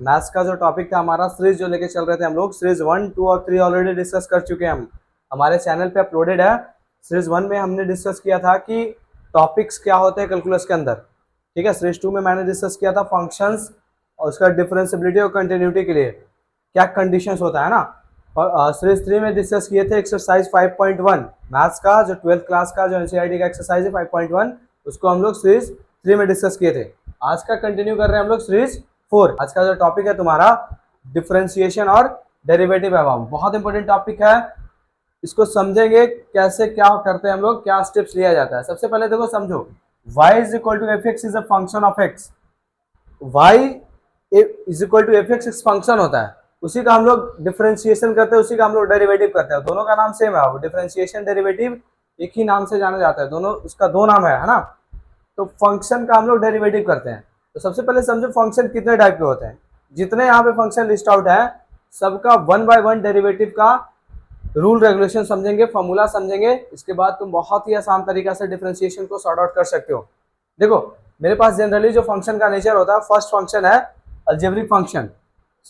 Maths का जो topic था हमारा सीरीज जो लेके चल रहे थे हम लोग, सीरीज 1, 2 और 3 ऑलरेडी डिस्कस कर चुके हैं हम, हमारे चैनल पे अपलोडेड है। सीरीज 1 में हमने डिस्कस किया था कि टॉपिक्स क्या होते हैं कैलकुलस के अंदर, ठीक है। सीरीज 2 में मैंने डिस्कस किया था फंक्शंस और उसका डिफरेंशिएबिलिटी और कंटिन्यूटी के लिए क्या कंडीशंस होता है ना। और सीरीज 3 में डिस्कस किए थे एक्सरसाइज 5.1 मैथ्स का, जो 12th क्लास का जो एनसीईआरटी का एक्सरसाइज है 5.1, उसको हम लोग सीरीज 3 में डिस्कस किए थे। आज का कंटिन्यू कर रहे हैं हम लोग सीरीज 4। आज का जो टॉपिक है तुम्हारा डिफरेंशिएशन और डेरिवेटिव है, बहुत इंपॉर्टेंट टॉपिक है। इसको समझेंगे कैसे क्या करते हैं हम लोग, क्या स्टेप्स लिया जाता है। सबसे पहले देखो समझो, y is equal to F X is a function of X. y is equal to F X function होता है, उसी का हम लोग डिफरेंशिएशन करते हैं, उसी का हम लोग डेरिवेटिव करते हैं। दोनों का नाम सेम है, डिफरेंशिएशन डेरिवेटिव एक ही नाम से जाना जाता है, दोनों उसका दो नाम है ना। तो फंक्शन का हम लोग डेरिवेटिव करते हैं। तो सबसे पहले समझो फंक्शन कितने टाइप के होते हैं। जितने यहाँ पे फंक्शन लिस्ट आउट है सबका 1 बाय 1 डेरिवेटिव का रूल रेगुलेशन समझेंगे, फॉर्मूला समझेंगे। इसके बाद तुम बहुत ही आसान तरीका से डिफरेंशिएशन को सॉर्ट आउट कर सकते हो। देखो मेरे पास जनरली जो फंक्शन का नेचर होता है, फर्स्ट फंक्शन है algebraic function,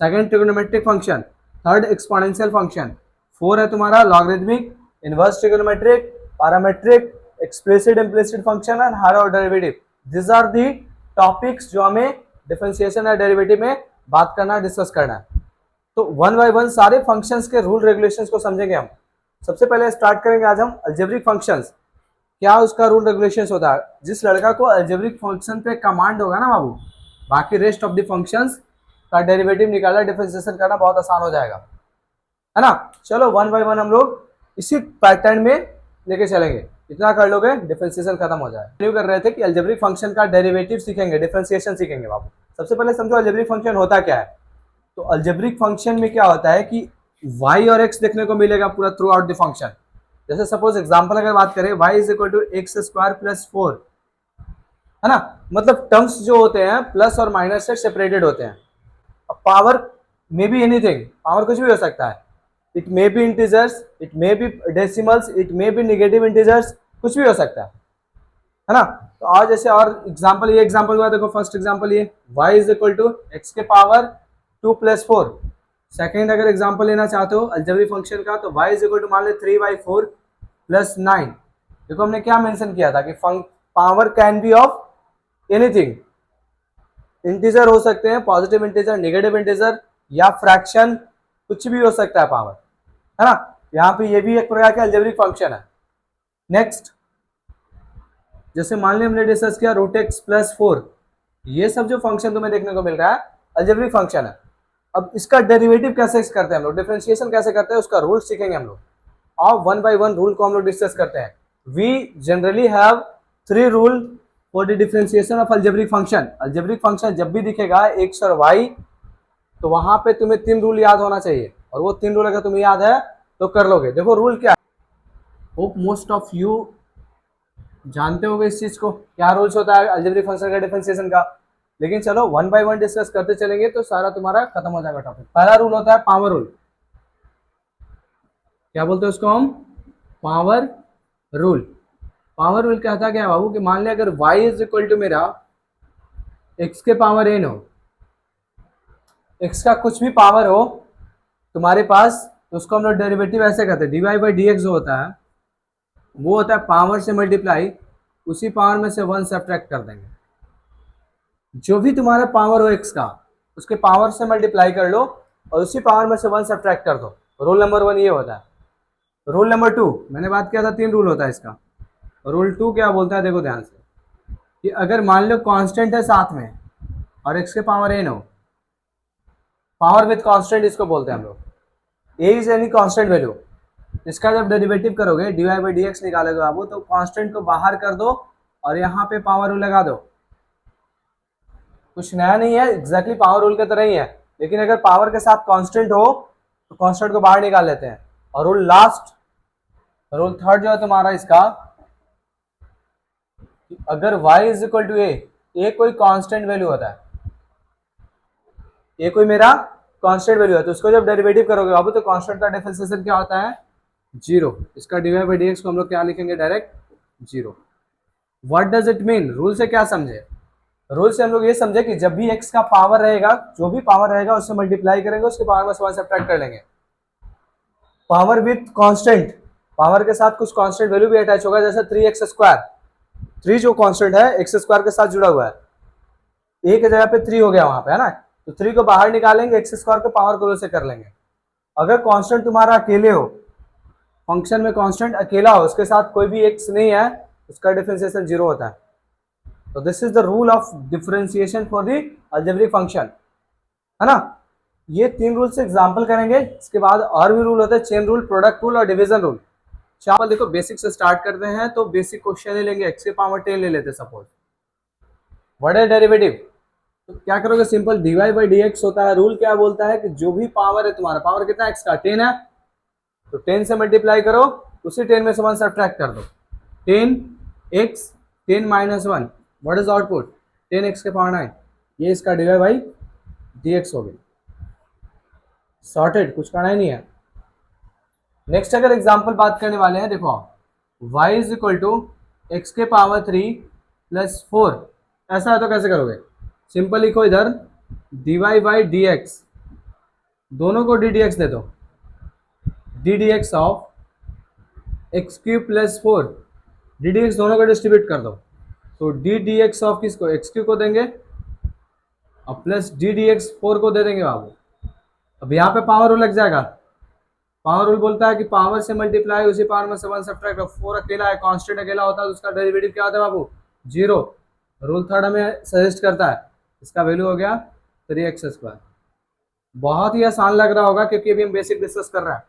second trigonometric function, third exponential function, 4 है तुम्हारा logarithmic, inverse trigonometric, parametric, explicit implicit function and higher order derivative. This are the topics जो हमें डिफरेंशिएशन या डेरिवेटिव में बात करना है, डिस्कस करना है। तो 1 बाय 1 सारे फंक्शंस के रूल रेगुलेशंस को समझेंगे हम। सबसे पहले स्टार्ट करेंगे आज हम अलजेब्रिक फंक्शंस, क्या उसका रूल रेगुलेशंस होता है। जिस लड़का को अलजेब्रिक फंक्शन पे कमांड होगा ना बाबू, बाकी रेस्ट ऑफ द फंक्शंस का डेरिवेटिव निकालना, डिफरेंशिएशन करना बहुत आसान हो जाएगा, है ना। चलो 1 बाय 1 हम लोग इसी पैटर्न में लेके चलेंगे, इतना कर लोगे डिफरेंशिएशन खत्म हो जाए। रिव्यू कर रहे थे कि अलजेब्रिक फंक्शन का डेरिवेटिव सीखेंगे, डिफरेंशिएशन सीखेंगे बाबू। सबसे पहले समझो अलजेब्रिक फंक्शन होता क्या है। तो अलजेब्रिक फंक्शन में क्या होता है कि y और x देखने को मिलेगा पूरा थ्रू आउट द फंक्शन। जैसे सपोज एग्जांपल अगर बात करें, y is equal to X square plus 4, है ना। मतलब टर्म्स जो होते हैं प्लस और माइनस से सेपरेटेड होते हैं। Power may be anything, power कुछ भी हो सकता है। It may be integers, it may be decimals, it may be negative integers, कुछ भी हो सकता है ना। तो आज जैसे और एग्जांपल, ये एग्जांपल हुआ, देखो फर्स्ट एग्जांपल ये y is equal to X के पावर 2 प्लस 4। सेकेंड अगर एग्जांपल लेना चाहते हो अलजेब्रिक फंक्शन का, तो y इज इक्वल टू मान ले 3/4 प्लस 9। देखो हमने क्या मेंशन किया था कि power can be of anything, integer हो सकते हैं, पॉजिटिव इंटीजर, नेगेटिव इंटीजर या फ्रैक्शन, कुछ भी हो सकता है पावर, है ना। यहाँ पे ये भी एक प्रकार का अलजेब्रिक फंक्शन है। नेक्स्ट जैसे मान लिया हमने डिस्कस किया रूट एक्स प्लस 4, ये सब जो फंक्शन तुम्हें देखने को मिल रहा है अलजेब्रिक फंक्शन है। अब इसका डेरिवेटिव कैसे करते हैं हम लोग, डिफरेंशिएशन कैसे करते हैं, उसका रूल सीखेंगे हम लोग। और 1 बाय 1 रूल को हम लोग डिस्कस करते हैं। We generally have 3 rule for the differentiation of algebraic function. Algebraic function जब भी दिखेगा एक्स और वाई, तो वहां पे तुम्हें 3 रूल याद होना चाहिए, और वो 3 रूल अगर तुम्हें याद है तो कर लोगे। देखो रूल क्या है, होप मोस्ट ऑफ यू जानते होंगे इस चीज को, क्या रूल्स होता है अलजेब्रिक फंक्शन का, डिफरेंशिएशन का। लेकिन चलो 1 बाय 1 डिस्कस करते चलेंगे तो सारा तुम्हारा खत्म हो जाएगा टॉपिक। पहला रूल होता है पावर रूल। क्या बोलते हैं उसको हम, पावर रूल। पावर रूल कहता क्या है बाबू कि मान लिया अगर y इज इक्वल टू मेरा x के पावर n हो, x का कुछ भी पावर हो तुम्हारे पास, तो उसको हम लोग डेरिवेटिव ऐसे करते हैं, dy बाई डी जो होता है वो होता है पावर से मल्टीप्लाई, उसी पावर में से 1 सब्ट्रैक्ट कर देंगे। जो भी तुम्हारा पावर हो x का, उसके पावर से मल्टीप्लाई कर लो और उसी पावर में से 1 सब्ट्रैक्ट कर दो। रूल नंबर 1 ये होता है। रूल नंबर 2 मैंने बात किया था 3 रूल होता है इसका। रूल 2 क्या बोलता है, देखो ध्यान से, कि अगर मान लो कांस्टेंट है साथ में और x के पावर n हो, पावर विद कांस्टेंट इसको बोलते हैं हम लोग, a is any constant value, इसका जब डेरिवेटिव करोगे dy बाई डी एक्स निकालोगे बाबू, तो कांस्टेंट को बाहर कर दो और यहाँ पे पावर रूल लगा दो। कुछ नया नहीं है, एग्जैक्टली पावर रूल की तरह ही है, लेकिन अगर पावर के साथ कांस्टेंट हो तो कांस्टेंट को बाहर निकाल लेते हैं। और रूल लास्ट, रूल थर्ड जो है तुम्हारा इसका, अगर y इज इक्वल टू ए कोई कांस्टेंट वैल्यू होता है, ए कोई मेरा कांस्टेंट वैल्यू है, तो उसको जब डेरिवेटिव करोगे बाबू तो कांस्टेंट का डिफरेंशिएशन क्या होता है, 0। इसका dy बाई डी एक्स को हम लोग क्या लिखेंगे, direct 0। What does it mean, rule से क्या समझे, रूल से हम लोग ये समझे कि जब भी x का पावर रहेगा, जो भी पावर रहेगा उससे मल्टीप्लाई करेंगे, उसके पावर में से 1 सब्ट्रैक्ट कर लेंगे। पावर विथ कांस्टेंट, पावर के साथ कुछ कांस्टेंट वैल्यू भी अटैच होगा, जैसे 3x स्क्वायर, 3 जो कांस्टेंट है x स्क्वायर के साथ जुड़ा हुआ है, एक जगह पे 3 हो गया वहां पे, है ना, तो 3 को बाहर निकालेंगे, x स्क्वायर को पावर को से कर लेंगे। अगर कांस्टेंट तुम्हारा अकेले हो, फंक्शन में कांस्टेंट अकेला हो, उसके साथ कोई भी x नहीं है, उसका डिफरेंशिएशन 0 होता है। तो this is the rule of differentiation for the algebraic function, है ना। ये 3 रूल से एग्जांपल करेंगे, इसके बाद और भी रूल होते हैं, चेन रूल, प्रोडक्ट रूल और डिवीजन रूल। चावल देखो बेसिक से स्टार्ट करते हैं, तो बेसिक क्वेश्चन ले लेंगे, x के पावर 10 ले लेते सपोज। What is derivative? तो क्या करोगे, सिंपल dy बाई dx होता है। रूल क्या बोलता है कि जो भी पावर है तुम्हारा, पावर कितना x का 10 है, तो 10 से मल्टीप्लाई करो, उसी 10 में से 1 सब्ट्रैक्ट कर दो, 10x 10 minus 1, what is output 10x के पावर 9, ये इसका dy बाई dx हो गई। सॉर्टेड, कुछ करना ही नहीं है। नेक्स्ट अगर एग्जांपल बात करने वाले हैं, देखो y is equal to X के पावर 3 प्लस 4, ऐसा है तो कैसे करोगे, सिंपल लिखो इधर dy बाई dx, दोनों को डी डी एक्स दे दो, D D x of x Q plus 4, D D X दोनों को डिस्ट्रीब्यूट कर दो, तो डी डी एक्स ऑफ किसको, एक्स क्यू को देंगे और प्लस डी डी एक्स 4 को दे देंगे बाबू। अब यहाँ पे पावर रूल लग जाएगा, पावर रूल बोलता है कि पावर से मल्टीप्लाई, उसी पावर में से 1 सब्ट्रैक्ट, 4 अकेला है, कांस्टेंट अकेला होता है तो उसका डेरिवेटिव क्या होता है बाबू, 0। रूल थर्ड हमें सजेस्ट करता है, इसका वैल्यू हो गया 3x स्क्वायर। बहुत ही आसान लग रहा होगा क्योंकि अभी हम बेसिक डिस्कस कर रहे हैं,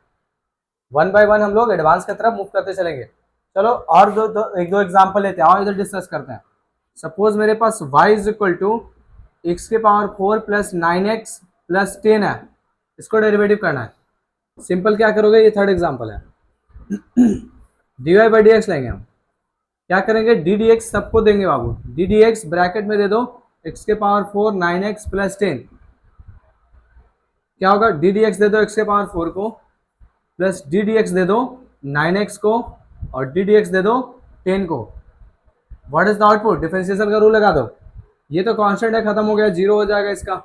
1 बाय 1 हम लोग एडवांस की तरफ मूव करते चलेंगे। चलो और एक दो एग्जाम्पल लेते हैं और इधर डिस्कस करते हैं। सपोज मेरे पास y is equal to X के पावर 4 प्लस 9x प्लस 10 है, इसको डेरिवेटिव करना है। सिंपल क्या करोगे, ये थर्ड एग्जांपल है, dy बाई डी एक्स लेंगे हम, क्या करेंगे डी डी एक्स सबको देंगे बाबू, डी डी एक्स ब्रैकेट में दे दो x के पावर 4 9x प्लस 10, क्या होगा डी डी एक्स दे दो x के पावर 4 को, प्लस डी डी एक्स दे दो 9x को और डी डी एक्स दे दो 10 को। What is the output, differentiation का रूल लगा दो, ये तो कांस्टेंट है, खत्म हो गया, 0 हो जाएगा इसका।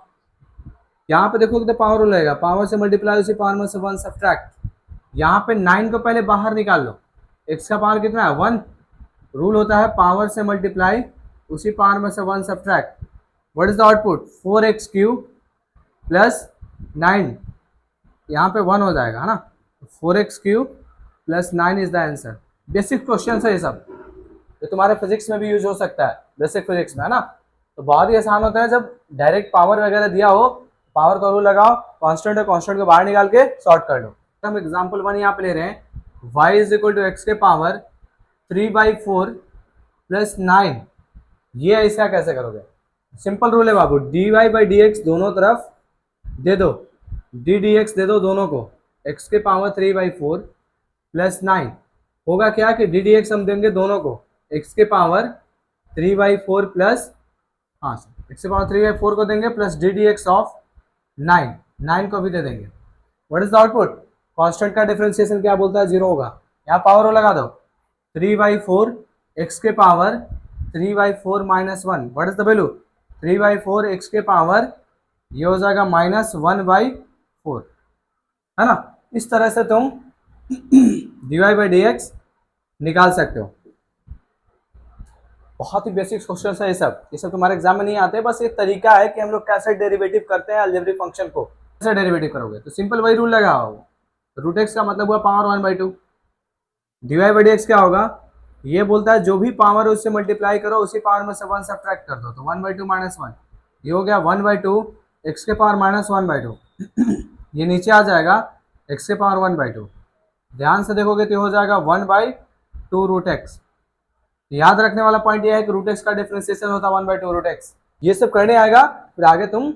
यहाँ पे देखो तो पावर रूल रहेगा, पावर से मल्टीप्लाई उसी पावर में से 1 सब्ट्रैक्ट, यहाँ पे 9 को पहले बाहर निकाल लो, x का पावर कितना है 1, रूल होता है पावर से मल्टीप्लाई उसी पावर में से 1 subtract. What is the output 4x cube plus 9, यहाँ पे 1 हो जाएगा, है ना, 4x cube plus 9 is the answer. Basic question है ये सब, ये तुम्हारे फिजिक्स में भी यूज हो सकता है, बेसिक फिजिक्स में, है ना। तो बहुत ही आसान होता है, जब डायरेक्ट पावर वगैरह दिया हो, पावर का रूल लगाओ, कांस्टेंट है, कांस्टेंट को बाहर निकाल के सॉर्ट कर लो। हम एग्जांपल 1 यहाँ पे ले रहे हैं, y is equal to X के पावर 3/4 प्लस 9, ये ऐसा कैसे करोगे, सिंपल रूल है बाबू, dy बाई डी एक्स दोनों तरफ दे दो, डी डी एक्स दे दो दोनों को, x के पावर 3/4 प्लस 9, होगा क्या कि डी डी एक्स हम देंगे दोनों को, x के पावर 3/4 प्लस, हाँ x के पावर 3/4 को देंगे plus D D x of 9 को भी दे देंगे। What is the output, constant का डिफरेंशिएशन क्या बोलता है 0 होगा, यहाँ पावर लगा दो 3/4 x के power 3/4 minus 1, what is the value 3/4 x के पावर, ये हो जाएगा -1/4, है ना। इस तरह से तुम dy बाई डी एक्स निकाल सकते हो। बहुत ही बेसिक क्वेश्चन है ये सब तुम्हारे एग्जाम में नहीं आते, बस एक तरीका है कि हम लोग कैसे डेरिवेटिव करते हैं अलजेब्रिक फंक्शन को, कैसे डेरिवेटिव करोगे, तो सिंपल वही रूल लगाओ, रूट एक्स का मतलब हुआ power 1/2, dy by D x क्या होगा, ये बोलता है जो भी पावर है उससे मल्टीप्लाई करो, उसी पावर में से 1 सब्ट्रैक्ट कर दो, तो 1/2 माइनस 1, ये हो गया 1/2 एक्स के पावर माइनस 1/2, ये नीचे आ जाएगा एक्स के पावर 1/2, ध्यान से देखोगे तो हो जाएगा 1/2 रूट एक्स। याद रखने वाला पॉइंट ये है कि रूट एक्स का डिफरेंशिएशन होता है 1/2 रूट एक्स। ये सब करने आएगा, फिर आगे तुम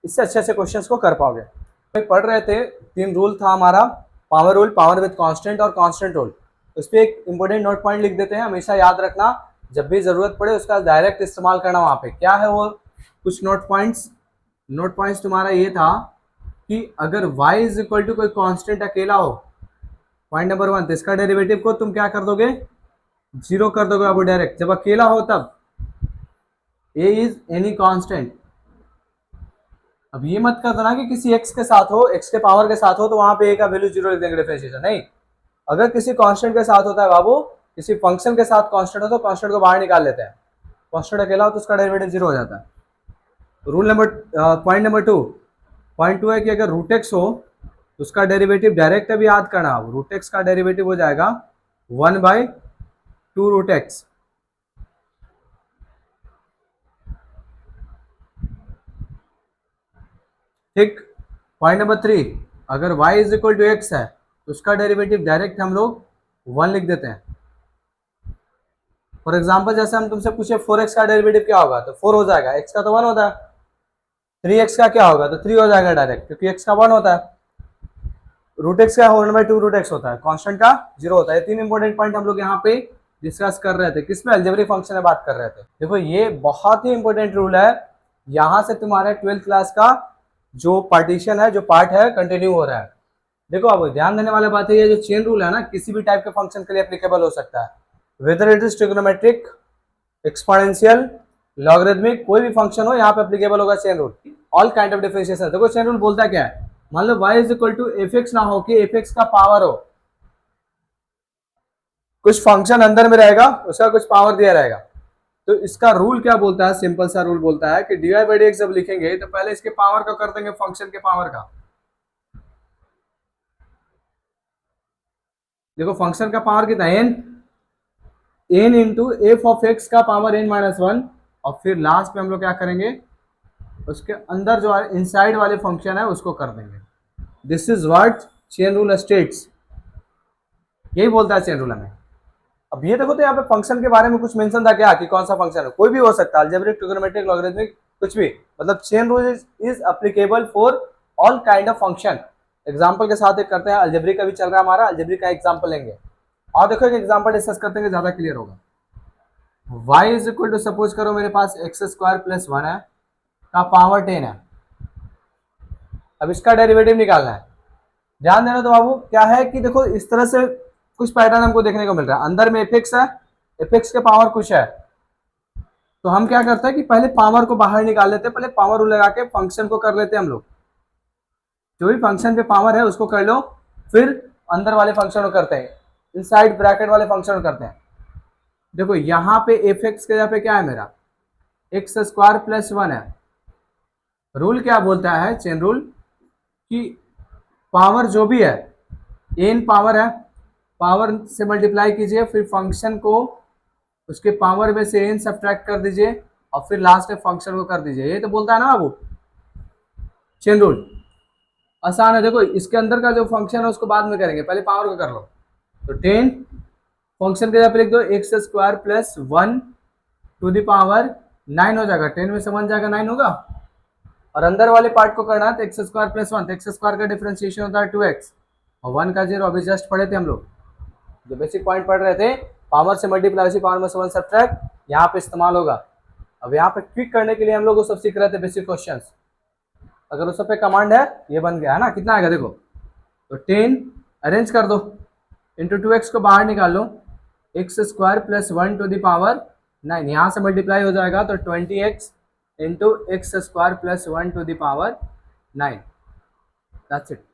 इससे अच्छे अच्छे क्वेश्चंस को कर पाओगे। पढ़ रहे थे, 3 रूल था हमारा, power rule, power with constant और कांस्टेंट रूल। उस पर एक इंपॉर्टेंट नोट पॉइंट लिख देते हैं, हमेशा याद रखना, जब भी जरूरत पड़े उसका डायरेक्ट इस्तेमाल करना। वहाँ पे क्या है वो कुछ नोट पॉइंट्स तुम्हारा ये था कि अगर y इज इक्वल टू कोई कांस्टेंट अकेला हो, पॉइंट नंबर 1, तो इसका डेरिवेटिव को तुम क्या कर दोगे 0 कर दोगे बाबू डायरेक्ट, जब अकेला हो तब। ए इज एनी कांस्टेंट। अब ये मत कर देना कि किसी एक्स के साथ हो, एक्स के पावर के साथ हो तो वहां पे ए का वैल्यू जीरो लिख देंगे डिफरेंशिएशन, नहीं। अगर किसी कांस्टेंट के साथ होता है बाबू, किसी फंक्शन के साथ कांस्टेंट हो तो कांस्टेंट को बाहर निकाल लेते हैं, कांस्टेंट अकेला हो तो उसका डेरिवेटिव जीरो हो जाता है। Rule number point number two, point two है कि अगर रूट एक्स हो तो उसका डेरिवेटिव डायरेक्ट अभी याद करना, रूट एक्स का डेरिवेटिव हो जाएगा 1/2 रूट एक्स। ठीक। पॉइंट नंबर थ्री, अगर y is equal to X है तो उसका डेरिवेटिव डायरेक्ट हम लोग 1 लिख देते हैं। फॉर एग्जाम्पल जैसे हम तुमसे पूछे 4x का डेरिवेटिव क्या होगा तो 4 हो जाएगा, x का तो 1 होता है। 3x का क्या होगा तो 3 हो जाएगा डायरेक्ट, क्योंकि x का 1 होता है। रूट एक्स का 1/2 रूट एक्स होता है, कांस्टेंट का 0 होता है। 3 इंपॉर्टेंट पॉइंट हम लोग यहाँ पे डिस्कस कर रहे थे, किसमें, अलजेब्रिक फंक्शन में बात कर रहे थे। देखो ये बहुत ही इंपॉर्टेंट रूल है, यहाँ से तुम्हारे 12th क्लास का जो पार्टीशन है, जो पार्ट है, कंटिन्यू हो रहा है। देखो अब ध्यान देने वाली बात है, ये जो चेन रूल है ना, किसी भी टाइप के फंक्शन के लिए एप्लीकेबल हो सकता है, whether it is trigonometric, exponential, logarithmic, कोई भी फंक्शन हो यहाँ पे एप्लीकेबल होगा chain rule, all kind of differentiation. देखो चेन रूल बोलता क्या है, मान लो y is equal to F X ना हो कि एफ एक्स का पावर हो, कुछ फंक्शन अंदर में रहेगा, उसका कुछ पावर दिया रहेगा, तो इसका रूल क्या बोलता है, सिंपल सा रूल बोलता है कि dy बाई डी एक्स जब लिखेंगे तो पहले इसके पावर का कर देंगे फंक्शन के पावर का। देखो फंक्शन का पावर कितना है, n into F of x का पावर n-1, और फिर लास्ट में हम लोग क्या करेंगे, उसके अंदर जो इनसाइड वाले फंक्शन है उसको कर देंगे। This is what chain rule states, यही बोलता है चेन रूल हमें। अब ये देखो तो यहाँ पे फंक्शन के बारे में कुछ मेंशन था क्या, कि कौन सा फंक्शन है, कोई भी हो सकता है, अलजेब्रिक, ट्रिग्नोमेट्रिक, लॉगरिथमिक, कुछ भी, मतलब chain rule is applicable for all kind of function. Example के साथ एक करते हैं, अलजेब्रिक का भी चल रहा है हमारा, अलजेब्रिक का एग्जांपल लेंगे और देखो एक एग्जांपल डिस्कस करते हैं, ज्यादा क्लियर होगा। y is equal to, suppose करो मेरे पास एक्स स्क्वायर प्लस 1 है का पावर 10 है, अब इसका डेरिवेटिव निकालना है। ध्यान देना तो बाबू क्या है कि देखो इस तरह से कुछ पैटर्न हमको देखने को मिल रहा है, अंदर में एफ है, एफ के पावर कुछ है, तो हम क्या करते हैं कि पहले पावर को बाहर निकाल लेते हैं, पहले पावर रूल लगा के फंक्शन को कर लेते हैं हम लोग, जो भी फंक्शन पे पावर है उसको कर लो, फिर अंदर वाले फंक्शन को करते हैं, इनसाइड ब्रैकेट वाले फंक्शन को करते हैं। देखो यहाँ पे एफ एक्स के जगह पे क्या है मेरा, एक्स स्क्वायर प्लस 1 है। रूल क्या बोलता है, चेन रूल, कि पावर जो भी है, एन पावर है, पावर से मल्टीप्लाई कीजिए, फिर फंक्शन को उसके पावर में से एन सब्ट्रैक्ट कर दीजिए, और फिर लास्ट में फंक्शन को कर दीजिए। ये तो बोलता है ना बाबू चेन रूल, आसान है। देखो इसके अंदर का जो फंक्शन है उसको बाद में करेंगे, पहले पावर को कर लो। तो 10 फंक्शन के जगह पे लिख दो X square plus 1 to the power 9 हो जाएगा, 10 में से 1 जाएगा 9 होगा, और अंदर वाले पार्ट को करना है तो एक्स स्क्वायर प्लस 1, तो एक्स स्क्वायर का डिफरेंशिएशन होता है 2x, और 1 का 0 अभी जस्ट पढ़े थे हम लोग, जो बेसिक पॉइंट पढ़ रहे थे, पावर से मल्टीप्लाई, उसी पावर में से 1 सब्ट्रैक्ट, यहाँ पे इस्तेमाल होगा। अब यहाँ पे क्विक करने के लिए हम लोग वो सब सीख रहे थे बेसिक क्वेश्चंस, अगर उस सब पे कमांड है ये बन गया है ना, कितना आएगा देखो, तो 10 अरेंज कर दो, इंटू 2x को बाहर निकाल लो, x square plus 1 to the power 9, यहाँ से मल्टीप्लाई हो जाएगा तो 20x into x square plus 1 to the power 9, that's it.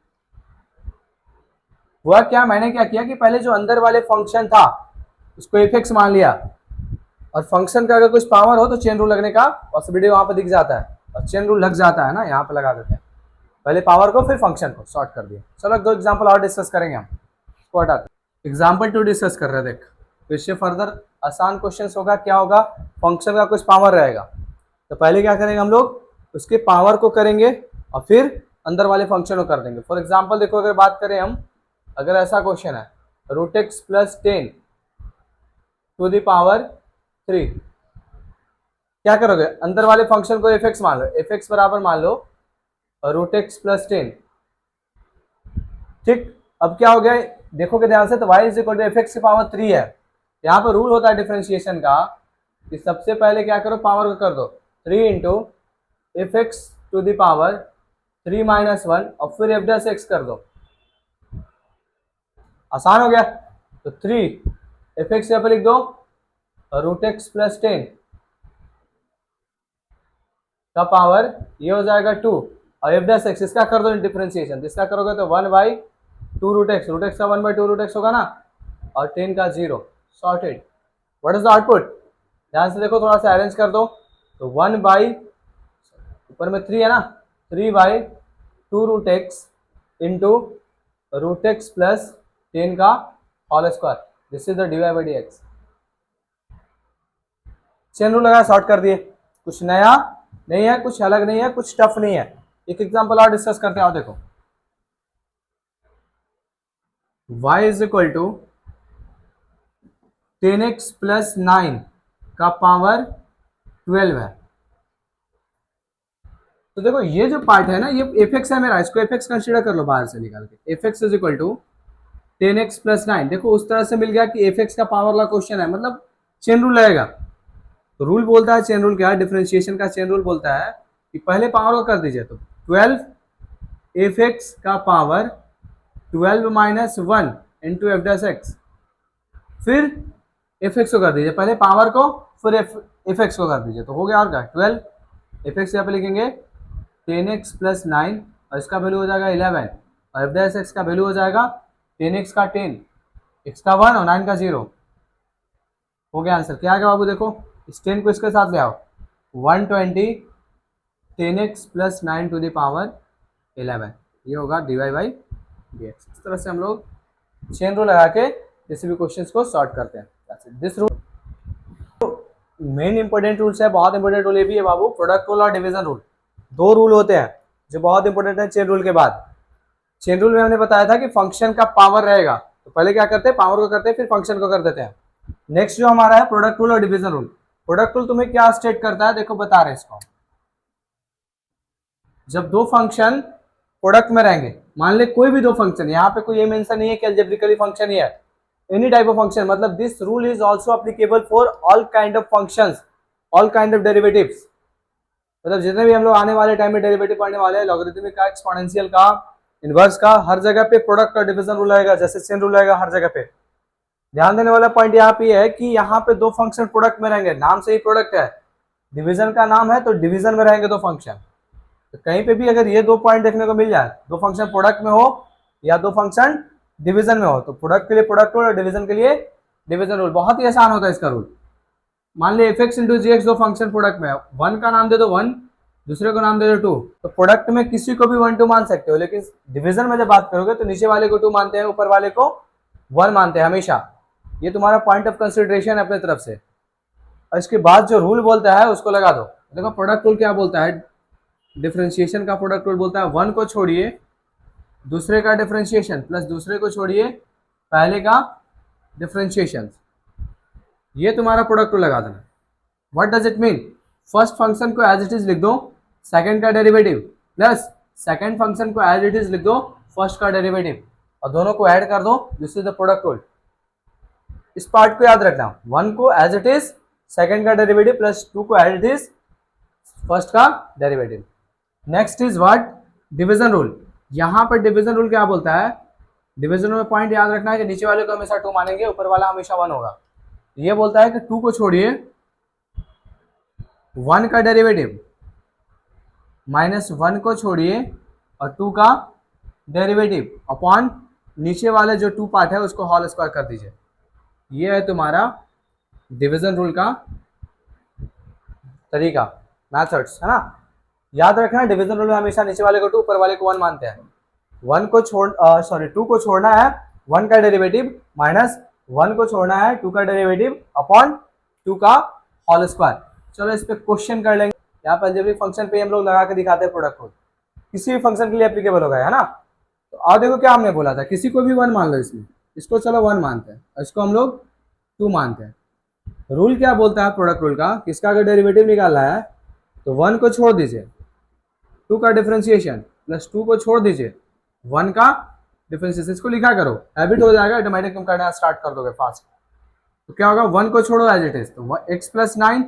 हुआ क्या, मैंने क्या किया कि पहले जो अंदर वाले फंक्शन था उसको एफ एक्स मान लिया, और फंक्शन का अगर कुछ पावर हो तो चेन रूल लगने का पॉसिबिलिटी वहां पर दिख जाता है, और चेन रूल लग जाता है ना, यहाँ पे लगा देते हैं, पहले पावर को फिर फंक्शन को सॉर्ट कर दिया। चलो 2 एग्जाम्पल और डिस्कस करेंगे हम, इसको हटाते हैं। एग्जाम्पल 2 डिस्कस कर रहे हैं, देख तो इससे फर्दर आसान क्वेश्चन होगा, क्या होगा, फंक्शन का कुछ पावर रहेगा, तो पहले क्या करेंगे हम लोग, उसके पावर को करेंगे और फिर अंदर वाले फंक्शन को कर देंगे। फॉर एग्जाम्पल देखो अगर बात करें हम, अगर ऐसा क्वेश्चन है root X plus 10 to the power 3, क्या करोगे, अंदर वाले फंक्शन को एफ एक्स मान लो, एफ एक्स बराबर मान लो रूट एक्स प्लस 10, ठीक। अब क्या हो गया, देखोगे ध्यान से तो y is equal to F X की पावर 3 है, यहाँ पर रूल होता है डिफरेंशिएशन का कि सबसे पहले क्या करो, पावर को कर दो 3 into F X to the power 3 minus 1, और फिर एफ डैश एक्स कर दो, आसान हो गया। तो 3 एफ एक्स यहाँ पर लिख दो रूट एक्स प्लस 10, का पावर ये हो जाएगा 2, और एफ डैश एक्स इसका कर दो डिफरेंशिएशन, इसका करोगे तो 1/2 रूट एक्स, रूट एक्स का 1/2 रूट एक्स होगा ना, और 10 का 0, sorted. What is the output? ध्यान से देखो, थोड़ा सा अरेंज कर दो, तो 1 बाई, ऊपर में 3 है ना, 3/2 root x into root X plus 10 का whole square, this is the D Y by D X. Chain rule लगा, सॉर्ट कर दिए, कुछ नया नहीं है, कुछ अलग नहीं है, कुछ टफ नहीं है। एक एग्जांपल और डिस्कस करते हैं, आओ देखो। y is equal to 10x plus 9 का पावर 12 है। तो देखो ये जो पार्ट है ना, ये एफ एक्स है मेरा, इसको एफ एक्स कंसिडर कर लो बाहर से निकाल के। F X is equal to 10x plus 9, देखो उस तरह से मिल गया कि एफ एक्स का पावर वाला क्वेश्चन है, मतलब चेन रूल लगेगा। तो रूल बोलता है, चेन रूल क्या है, डिफरेंशिएशन का चेन रूल बोलता है कि पहले पावर को कर दीजिए, तो 12 एफ एक्स का power 12 minus 1 into F dash x, फिर एफ एक्स को कर दीजिए, पहले पावर को फिर एफ एक्स को कर दीजिए, तो हो गया और क्या, 12 एफ एक्स यहाँ पे लिखेंगे 10x प्लस 9, और इसका वैल्यू हो जाएगा 11, और एफ डैश एक्स का वैल्यू हो जाएगा 10x का 10, x का 1 और 9 का 0। हो गया आंसर। क्या आ गया बाबू, देखो इस 10 को इसके साथ ले आओ, 120 10x plus 9 to the power 11, ये होगा D Y by D X. इस तरह से हम लोग चेन रूल लगा के किसी भी क्वेश्चंस को सॉर्ट करते हैं। This rule main important rules है, बहुत इंपॉर्टेंट रूल ये भी है बाबू, प्रोडक्ट रूल और डिवीजन रूल, दो रूल होते हैं जो बहुत इंपॉर्टेंट है चेन रूल के बाद। चेन रूल में हमने बताया था कि फंक्शन का पावर रहेगा, तो पहले क्या करते हैं, पावर को करते हैं, फिर फंक्शन को कर देते हैं। नेक्स्ट जो हमारा है प्रोडक्ट रूल और डिवीजन रूल। प्रोडक्ट रूल तुम्हें क्या स्टेट करता है, देखो बता रहे इसको, जब दो फंक्शन प्रोडक्ट में रहेंगे, मान ले कोई भी दो फंक्शन, यहाँ पे कोई ये मेंशन नहीं है कि अलजेब्रिकली फंक्शन ही है, एनी टाइप ऑफ फंक्शन, मतलब this rule is also applicable for all kind of functions, all kind of derivatives, मतलब जितने भी हम लोग आने वाले टाइम में डेरिवेटिव पढ़ने वाले हैं, लॉगरिथमिक का, एक्सपोनेंशियल का, इनवर्स का, हर जगह पे प्रोडक्ट और डिवीजन रूल आएगा, जैसे चेन रूल आएगा हर जगह पे। ध्यान देने वाला पॉइंट यहाँ पे है कि यहाँ पे दो फंक्शन प्रोडक्ट में रहेंगे, नाम से ही प्रोडक्ट है, डिवीजन का नाम है, तो डिवीजन में रहेंगे दो फंक्शन। तो कहीं पे भी अगर ये दो पॉइंट देखने को मिल जाए, दो फंक्शन प्रोडक्ट में हो या दो फंक्शन डिवीजन में हो, तो प्रोडक्ट के लिए प्रोडक्ट रूल और डिवीजन के लिए डिवीजन रूल। बहुत ही आसान होता है इसका रूल। मान ली एफ एक्स इंटू जी एक्स दो फंक्शन प्रोडक्ट में है, वन का नाम दे दो 1, दूसरे को नाम दे दो 2, तो प्रोडक्ट में किसी को भी 1 2 मान सकते हो, लेकिन डिवीजन में जब बात करोगे तो नीचे वाले को 2 मानते हैं, ऊपर वाले को 1 मानते हैं हमेशा। ये तुम्हारा पॉइंट ऑफ कंसिडरेशन है अपने तरफ से। और इसके बाद जो रूल बोलता है उसको लगा दो। देखो प्रोडक्ट रूल क्या बोलता है, डिफरेंशिएशन का प्रोडक्ट रूल बोलता है 1 को छोड़िए दूसरे का डिफरेंशिएशन प्लस दूसरे को छोड़िए पहले का डिफरेंशिएशन, ये तुम्हारा प्रोडक्ट रूल लगा देना। What does it mean, first function को एज इट इज लिख दो, सेकंड का डेरिवेटिव प्लस सेकंड फंक्शन को एज इट इज लिख दो, फर्स्ट का डेरिवेटिव, और दोनों को ऐड कर दो, this is the product rule. इस पार्ट को याद रखना, 1 को एज इट इज सेकंड का डेरिवेटिव प्लस 2 को एज इट इज फर्स्ट का derivative. Next is what, division rule. यहाँ पर डिवीजन रूल क्या बोलता है, डिवीजन में पॉइंट याद रखना है कि नीचे वाले को हमेशा 2 मानेंगे, ऊपर वाला हमेशा 1 होगा। ये बोलता है कि 2 को छोड़िए 1 का डेरिवेटिव माइनस 1 को छोड़िए और 2 का डेरिवेटिव अपॉन नीचे वाले जो 2 पार्ट है उसको होल स्क्वायर कर दीजिए। ये है तुम्हारा डिवीजन रूल का तरीका, मैथड्स, है ना। याद रखना डिवीजन रूल में हमेशा नीचे वाले को 2 ऊपर वाले को 1 मानते हैं। 2 को छोड़ना है 1 का डेरिवेटिव माइनस 1 को छोड़ना है 2 का डेरिवेटिव अपॉन 2 का होल स्क्वायर। चलो इस पे क्वेश्चन कर लेंगे। यहाँ पर जब भी फंक्शन पे हम लोग लगा के दिखाते हैं प्रोडक्ट रूल, किसी भी फंक्शन के लिए एप्लीकेबल होगा, है ना। तो आप देखो क्या हमने बोला था, किसी को भी 1 मान लो, इसमें इसको चलो 1 मानते हैं और इसको हम लोग 2 मानते हैं। रूल क्या बोलता है प्रोडक्ट रूल का, किसका अगर डेरिवेटिव निकालना है तो 1 को छोड़ दीजिए 2 का डिफरेंशिएशन प्लस 2 को छोड़ दीजिए 1 का डिफरेंशिएशन, इसको लिखा करो, हैबिट हो जाएगा, ऑटोमेटिक तुम करना स्टार्ट कर दोगे फास्ट। तो क्या होगा, 1 को छोड़ो एज इट इज, तो x प्लस 9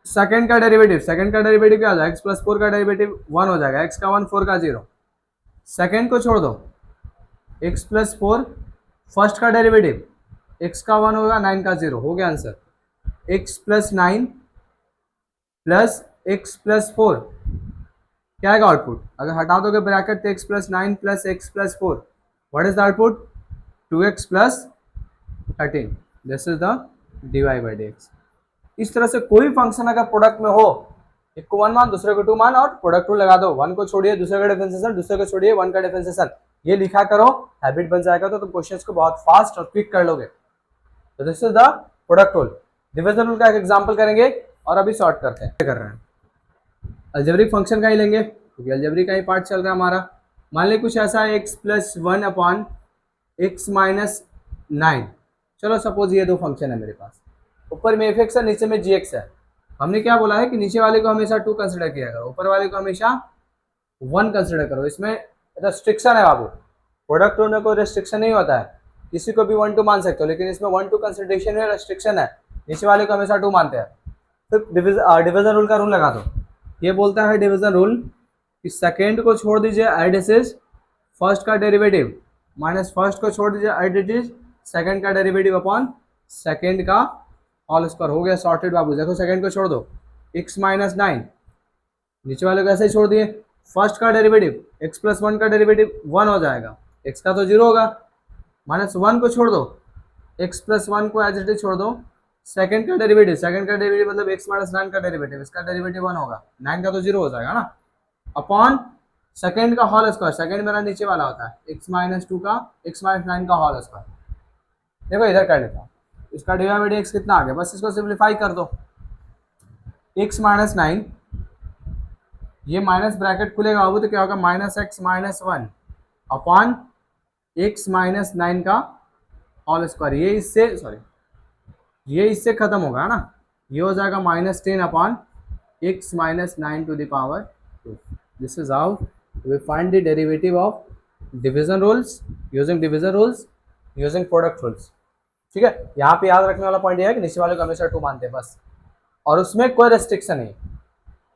सेकंड का डेरिवेटिव क्या हो जाएगा, x प्लस 4 का डेरिवेटिव 1 हो जाएगा, x का 1 4 का 0, सेकंड को छोड़ दो x प्लस 4 फर्स्ट का डेरिवेटिव x का 1 होगा 9 का 0, हो गया answer. x plus 9 plus x plus 4, क्या आएगा आउटपुट? अगर हटा दोगे ब्रैकेट तो x plus 9 plus x plus 4, what is the output? 2x plus 13, this is the dy by dx। इस तरह से कोई फंक्शन अगर प्रोडक्ट में हो, एक को 1 मान, दूसरे को 2 मान, और प्रोडक्ट रूल लगा दो, 1 को छोड़िए दूसरे का डिफरेंशिएशन, दूसरे को छोड़िए 1 का डिफरेंशिएशन, ये लिखा करो, हैबिट बन जाएगा, तो तुम क्वेश्चंस को बहुत फास्ट और क्विक कर लोगे। तो this is the product rule. Division rule का एक एग्जांपल करेंगे और अभी सॉर्ट करते हैं, कर रहे हैं अलजेब्रिक फंक्शन का ही लेंगे क्योंकि अलजेब्रिक का ही पार्ट चल रहा है हमारा। मान ली कुछ ऐसा है x plus 1 upon X minus 9। चलो सपोज ये दो फंक्शन है मेरे पास, ऊपर में एफ एक्स है, नीचे में जी एक्स है। हमने क्या बोला है कि नीचे वाले को हमेशा 2 कंसिडर किया करो, ऊपर वाले को हमेशा 1 कंसिडर करो। इसमें रेस्ट्रिक्शन है बाबू, प्रोडक्ट रूल में कोई रेस्ट्रिक्शन नहीं होता है, किसी को भी 1 2 मान सकते हो, लेकिन इसमें 1 2 कंसिडरेशन में रेस्ट्रिक्शन है, नीचे वाले को हमेशा 2 मानते हैं। फिर डिवीजन रूल का रूल लगा दो। ये बोलता है डिवीजन रूल कि सेकेंड को छोड़ दीजिए एड एस इज फर्स्ट का डेरिवेटिव, माइनस फर्स्ट को छोड़ दीजिए एड इट इज सेकेंड का डेरिवेटिव अपॉन सेकेंड का होल स्क्वायर। हो गया सॉर्टेड बाबू। देखो सेकेंड को छोड़ दो, x माइनस 9, नीचे वाले को ऐसे ही छोड़ दिए, फर्स्ट का डेरिवेटिव x प्लस 1 का डेरिवेटिव 1 हो जाएगा, x का तो 0 होगा, माइनस 1 को छोड़ दो, x प्लस 1 को एज इट इज छोड़ दो, सेकंड का डेरिवेटिव मतलब x माइनस 9 का डेरिवेटिव, इसका डेरिवेटिव 1 होगा, 9 का तो 0 हो जाएगा ना, अपॉन सेकंड का होल स्क्वायर, सेकंड मेरा नीचे वाला होता है x माइनस 2 का x माइनस 9 का होल स्क्वायर। देखो इधर कर लेता हूँ, इसका डी बाई डी एक्स कितना आ गया, बस इसको सिंप्लीफाई कर दो, x माइनस 9, ये माइनस ब्रैकेट खुलेगा बाबू तो क्या होगा, minus x minus 1 upon X minus 9 का होल स्क्वायर। ये इससे खत्म होगा ना, ये हो जाएगा minus 10 upon X minus 9 to the power 2। This is how we find the derivative of division rules using product rules. ठीक है, यहाँ पे याद रखने वाला पॉइंट ये है कि नीचे वाले को हमेशा 2 मानते हैं बस, और उसमें कोई रेस्ट्रिक्शन नहीं।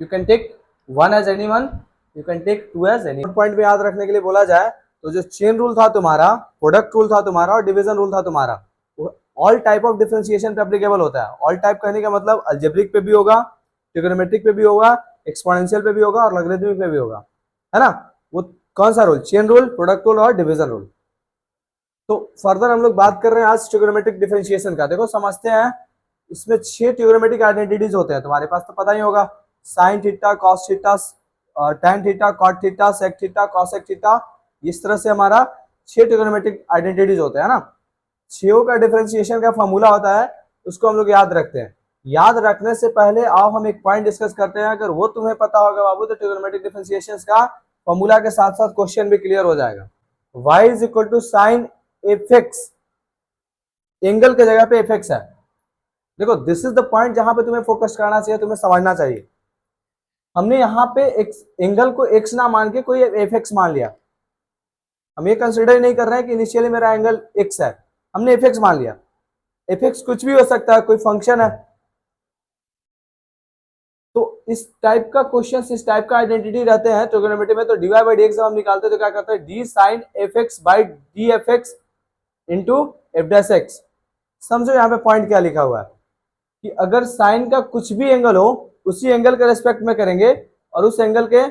You can take 1 as any one, you can take 2 as any. Point में याद रखने के लिए बोला जाए तो जो चेन रूल था तुम्हारा, प्रोडक्ट रूल था तुम्हारा, और डिवीजन रूल था तुम्हारा, ऑल टाइप ऑफ डिफरेंशिएशन पे एप्लीकेबल होता है। ऑल टाइप कहने का मतलब अलजेब्रिक पे भी होगा, ट्रिगोनोमेट्रिक पे भी होगा, एक्सपोनेंशियल पे भी होगा, और लॉगरिथमिक पे भी होगा, है ना। वो कौन सा rule? Chain rule, product rule और डिवीजन रूल। तो फर्दर हम लोग बात कर रहे हैं आज ट्रिगोनोमेट्रिक डिफरेंशिएशन का। देखो समझते हैं, इसमें 6 ट्रिगोनोमेट्रिक आइडेंटिटीज होते हैं, तुम्हारे पास तो पता ही होगा, sine theta, cos theta, tan theta, cot theta, sec theta, cosec theta, इस तरह से हमारा 6 ट्रिगोनोमेट्रिक आइडेंटिटीज होते हैं ना। 6 का डिफरेंशिएशन का फॉर्मूला होता है, उसको हम लोग याद रखते हैं। याद रखने से पहले आओ हम एक पॉइंट डिस्कस करते हैं, अगर वो तुम्हें पता होगा बाबू तो ट्रिगोनोमेट्रिक डिफरेंशिएशन का फॉर्मूला के साथ साथ क्वेश्चन भी क्लियर हो जाएगा। y is equal to sine F X, angle के जगह पे एफ एक्स है। देखो दिस इज द पॉइंट जहां पे तुम्हें फोकस करना चाहिए, तुम्हें समझना चाहिए। हमने यहाँ पे एंगल को x ना मान के कोई एफ एक्स मान लिया, हम ये कंसिडर नहीं कर रहे हैं कि इनिशियली मेरा एंगल x है, हमने एफ एक्स मान लिया। एफ एक्स कुछ भी हो सकता है, कोई फंक्शन है। तो इस टाइप का क्वेश्चन, इस टाइप का आइडेंटिटी रहते हैं ट्रिगोनोमेट्री में। तो D Y by D X जब हम निकालते हैं तो क्या करते हैं, D sine F X by D F X into F dash X. समझो यहाँ पे पॉइंट क्या लिखा हुआ है कि अगर साइन का कुछ भी एंगल हो, उसी एंगल के रेस्पेक्ट में करेंगे और उस एंगल के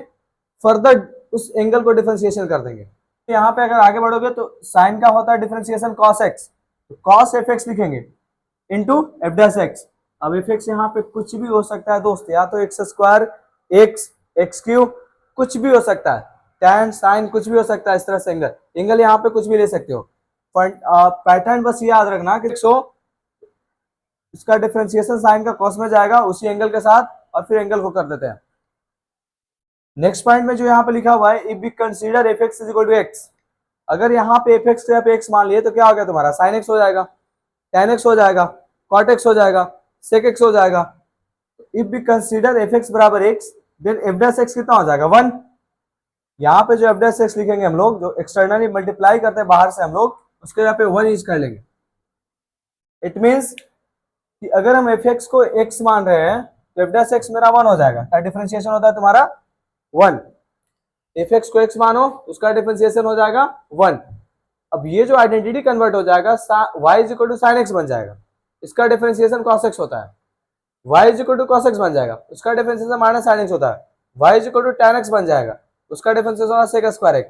फर्दर उस एंगल को डिफरेंशिएशन कर देंगे। यहाँ पे अगर आगे बढ़ोगे तो साइन का होता है डिफरेंशिएशन कॉस एक्स, तो कॉस एफ एक्स लिखेंगे इंटू एफ डैश एक्स। अब एफ एक्स यहाँ पे कुछ भी हो सकता है दोस्त, या तो x square, x, x cube, कुछ भी हो सकता है, टैन, साइन, कुछ भी हो सकता है। इस तरह से एंगल यहाँ पे कुछ भी ले सकते हो। पैटर्न बस याद रखना कि इसका डिफरेंशिएशन साइन का कॉस में जाएगा उसी एंगल के साथ, और फिर एंगल को कर देते हैं। नेक्स्ट पॉइंट में जो यहाँ पे लिखा हुआ है, if we consider F X is equal to X, अगर यहाँ पे एफ एक्स पे एक्स मान लिए तो क्या हो गया तुम्हारा, साइन एक्स हो जाएगा, टैन एक्स हो जाएगा, कॉट एक्स हो जाएगा, सेक एक्स हो जाएगा। If we consider F x बराबर x, then f dash x कितना हो जाएगा, 1। यहाँ पे जो एफ डैश एक्स लिखेंगे हम लोग, जो एक्सटर्नली मल्टीप्लाई करते हैं बाहर से हम लोग, उसके यहाँ पे 1 यूज कर लेंगे। इट मीन्स कि अगर हम एफ एक्स को एक्स मान रहे हैं तो एफ डैश एक्स मेरा 1 हो जाएगा। क्या डिफरेंशिएशन होता है तुम्हारा, 1। एफ एक्स को एक्स मानो, उसका डिफरेंशिएशन हो जाएगा 1। अब ये जो आइडेंटिटी कन्वर्ट हो जाएगा, y is equal to sine X बन जाएगा, इसका डिफरेंशिएशन cos x होता है। y is equal to cos x बन जाएगा, उसका डिफरेंशिएशन माइनस sin x होता है। y is equal to tan x बन जाएगा, उसका डिफरेंशिएशन होगा sec स्क्वायर x।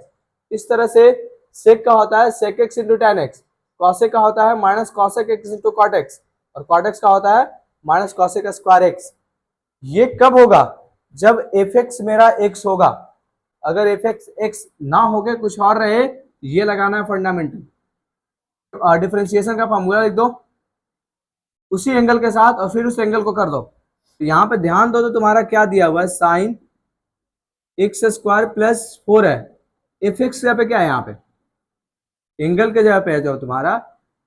इस तरह से sec का होता है sec x into tan x, cos का होता है minus cos x into cot x, और cot x का होता है माइनस cos स्क्वायर x। ये कब होगा? जब fx मेरा x होगा। अगर fx x ना होके कुछ और रहे, ये लगाना है फंडामेंटल। डिफरेंशिएशन का फॉर्मूला लिख दो उसी एंगल के साथ और फिर उस एंगल को कर दो। तो यहाँ पे ध्यान दो तो तुम्हारा क्या दिया हुआ है, साइन एक्स स्क्वायर प्लस 4 है। एफ एक्स जगह पे क्या है, यहाँ पे एंगल के जगह पे है जो तुम्हारा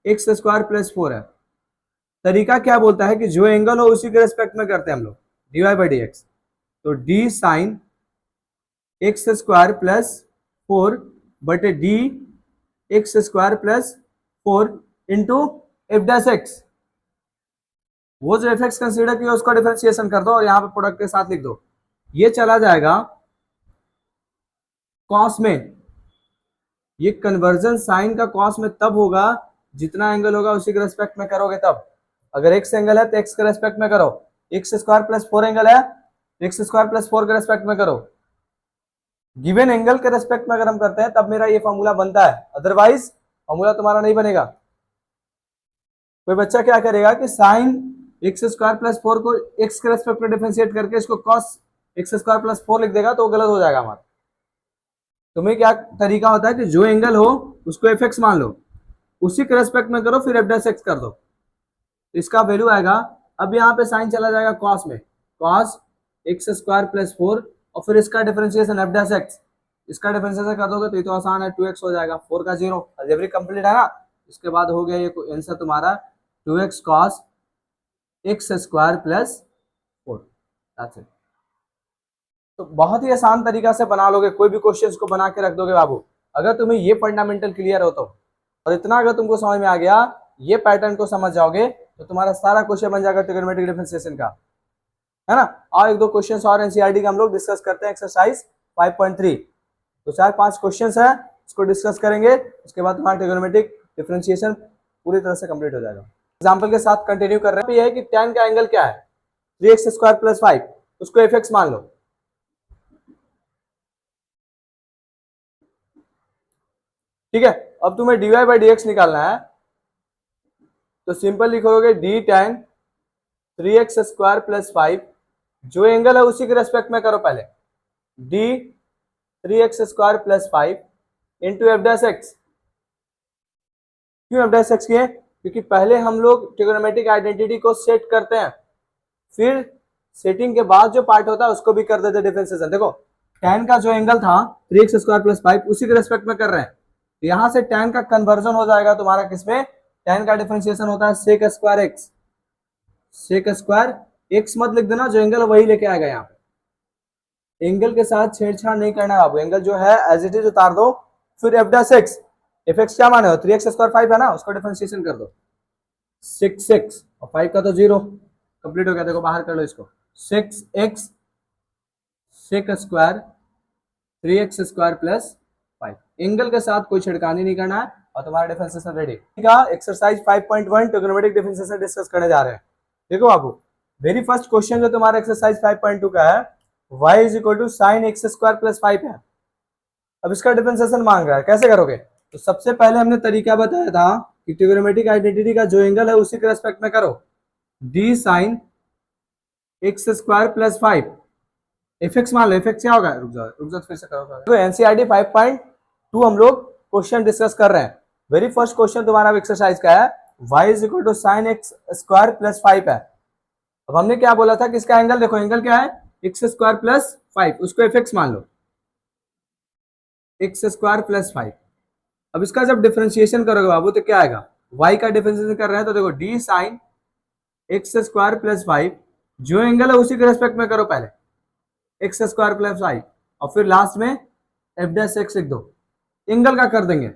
एक्स स्क्वायर प्लस 4 है। तरीका क्या बोलता है कि जो एंगल हो उसी के रेस्पेक्ट में करते हैं हम लोग, d Y by D x. तो d sine x square plus 4 बटे d x square plus 4 into F dash x. वो जो एफ एक्स कंसिडर किया उसका डिफरेंशिएशन कर दो और यहाँ पे प्रोडक्ट के साथ लिख दो। ये चला जाएगा कॉस में। ये कन्वर्जन साइन का कॉस में तब होगा जितना एंगल होगा उसी के रेस्पेक्ट में करोगे तब। अगर एक्स एंगल है तो एक्स के रेस्पेक्ट में करो, एक्स स्क्वायर प्लस 4 एंगल है एक्स स्क्वायर प्लस 4 के रेस्पेक्ट में करो। गिवन एंगल के रेस्पेक्ट में अगर हम करते हैं तब मेरा ये फॉर्मूला बनता है, अदरवाइज फॉर्मूला तुम्हारा नहीं बनेगा। कोई बच्चा क्या करेगा कि साइन एक्स स्क्वायर प्लस 4 को एक्स के रेस्पेक्ट में डिफरेंशिएट करके इसको कॉस एक्स स्क्वायर प्लस 4 लिख देगा, तो गलत हो जाएगा हमारा। तुम्हें क्या तरीका होता है कि जो एंगल हो उसको एफ एक्स मान लो, उसी के रेस्पेक्ट में करो, फिर एफ डैश एक्स कर दो, इसका वैल्यू आएगा। अब यहाँ पे साइन चला जाएगा कॉस में, कॉस एक्स स्क्वायर प्लस 4 और फिर इसका डिफरेंशिएशन एफ डैश एक्स। इसका डिफरेंशिएशन कर दोगे तो ये तो आसान है, 2x हो जाएगा, 4 का 0, अलजेब्रिक कंप्लीट है ना। इसके बाद हो गया ये आंसर तुम्हारा 2x cos x square plus 4। That's it. तो बहुत ही आसान तरीका से बना लोगे, कोई भी क्वेश्चन को बना के रख दोगे बाबू, अगर तुम्हें ये फंडामेंटल क्लियर हो तो। और इतना अगर तुमको समझ में आ गया, ये पैटर्न को समझ जाओगे तो तुम्हारा सारा क्वेश्चन बन जाएगा ट्रिग्नोमेट्रिक डिफरेंशिएशन का, है ना। और एक दो क्वेश्चन और एनसीईआरटी का हम लोग डिस्कस करते हैं, एक्सरसाइज 5.3। तो 4-5 क्वेश्चन है, इसको डिस्कस करेंगे, उसके बाद तुम्हारा ट्रिग्नोमेट्रिक डिफरेंशिएशन पूरी तरह से कंप्लीट हो जाएगा। एग्जाम्पल के साथ कंटिन्यू कर रहे हैं। ये है कि tan का एंगल क्या है, 3x स्क्वायर प्लस 5, उसको एफ एक्स मान लो। ठीक है, अब तुम्हें dy बाई डी एक्स निकालना है, तो सिंपल लिखोगे D tan 3x square plus 5, जो एंगल है उसी के रेस्पेक्ट में करो पहले, D 3x square plus 5 into F dash x. क्यों एफ डैश एक्स किए? क्योंकि पहले हम लोग ट्रिग्नोमेट्रिक आइडेंटिटी को सेट करते हैं, फिर सेटिंग के बाद जो पार्ट होता है उसको भी कर देते हैं डिफरेंशिएशन। देखो tan का जो एंगल था 3x स्क्वायर प्लस 5, उसी के रेस्पेक्ट में कर रहे हैं, यहां से tan का कन्वर्जन हो जाएगा तुम्हारा किसमें, tan का डिफरेंशिएशन होता है sec square x। sec square x मत लिख देना, जो एंगल वही लेके आएगा। यहाँ पे एंगल के साथ छेड़छाड़ नहीं करना है बाबू, एंगल जो है एज इट इज उतार दो, फिर F dash x. F x क्या माने हो, 3x स्क्वायर 5 है ना, उसको डिफरेंशिएशन कर दो 6x और 5 का तो 0 कंप्लीट हो गया। देखो बाहर कर लो इसको, 6x sec square 3x square plus 5। Angle के साथ कोई छिड़कानी नहीं करना है और तुम्हारा डिफरेंशिएशन रेडी। ठीक है, एक्सरसाइज 5.1 ट्रिग्नोमेट्रिक डिफरेंशिएशन डिस्कस करने जा रहे हैं। देखो बाबू, वेरी फर्स्ट क्वेश्चन जो तुम्हारा एक्सरसाइज 5.2 का है, y is equal to sine x square plus 5 है। अब इसका डिफरेंशिएशन मांग रहा है, कैसे करोगे? तो सबसे पहले हमने तरीका बताया था कि ट्रिग्नोमेट्रिक आइडेंटिटी का जो एंगल है उसी के रेस्पेक्ट में करो, D sine x square plus 5, F x मान लो। एफ एक्स क्या होगा, रुक जाओ फिर से करो। तो एनसीईआरटी 5.2 हम लोग क्वेश्चन डिस्कस कर रहे हैं। वेरी फर्स्ट क्वेश्चन तुम्हारा एक्सरसाइज का है, y is equal to sine x square plus 5 है। अब हमने क्या बोला था कि इसका एंगल देखो, एंगल क्या है, एक्स स्क्वायर प्लस 5, उसको एफ एक्स मान लो, एक्स स्क्वायर प्लस 5। अब इसका जब डिफरेंशिएशन करोगे बाबू तो क्या आएगा, y का डिफरेंशिएशन कर रहे हैं तो देखो D sine x square plus 5, जो एंगल है उसी के रेस्पेक्ट में करो पहले, एक्स स्क्वायर प्लस 5 और फिर लास्ट में एफ डैश एक्स लिख दो। एंगल का कर देंगे,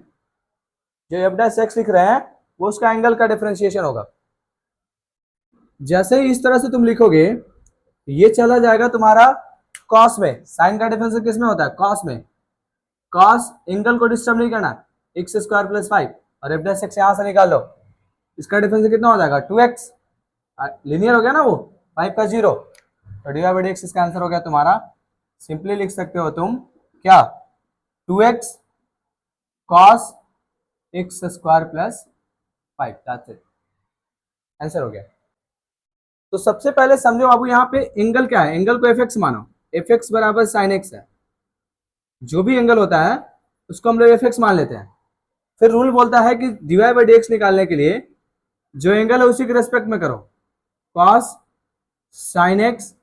जो एफ डैश एक्स लिख रहे हैं वो उसका एंगल का डिफरेंशिएशन होगा। जैसे ही इस तरह से तुम लिखोगे, ये चला जाएगा तुम्हारा कॉस में। साइन का डिफरेंशिएशन किस में होता है, कॉस में। कॉस एंगल को डिस्टर्ब नहीं करना, एक्स स्क्वायर प्लस 5 और एफ डैश एक्स यहां से निकाल लो, इसका डिफरेंशिएशन कितना हो जाएगा, 2x। लीनियर हो गया ना वो, 5 का 0, तो D Y by D x इसका आंसर हो गया तुम्हारा। सिंपली लिख सकते हो तुम क्या, 2x cos x square plus 5, that's it, answer हो गया। तो सबसे पहले समझो बाबू यहाँ पे एंगल क्या है, एंगल को एफ एक्स मानो, एफ एक्स बराबर साइन एक्स है, जो भी एंगल होता है उसको हम लोग एफ एक्स मान लेते हैं। फिर रूल बोलता है कि d Y by D x निकालने के लिए जो एंगल है उसी के रेस्पेक्ट में करो, cos sine x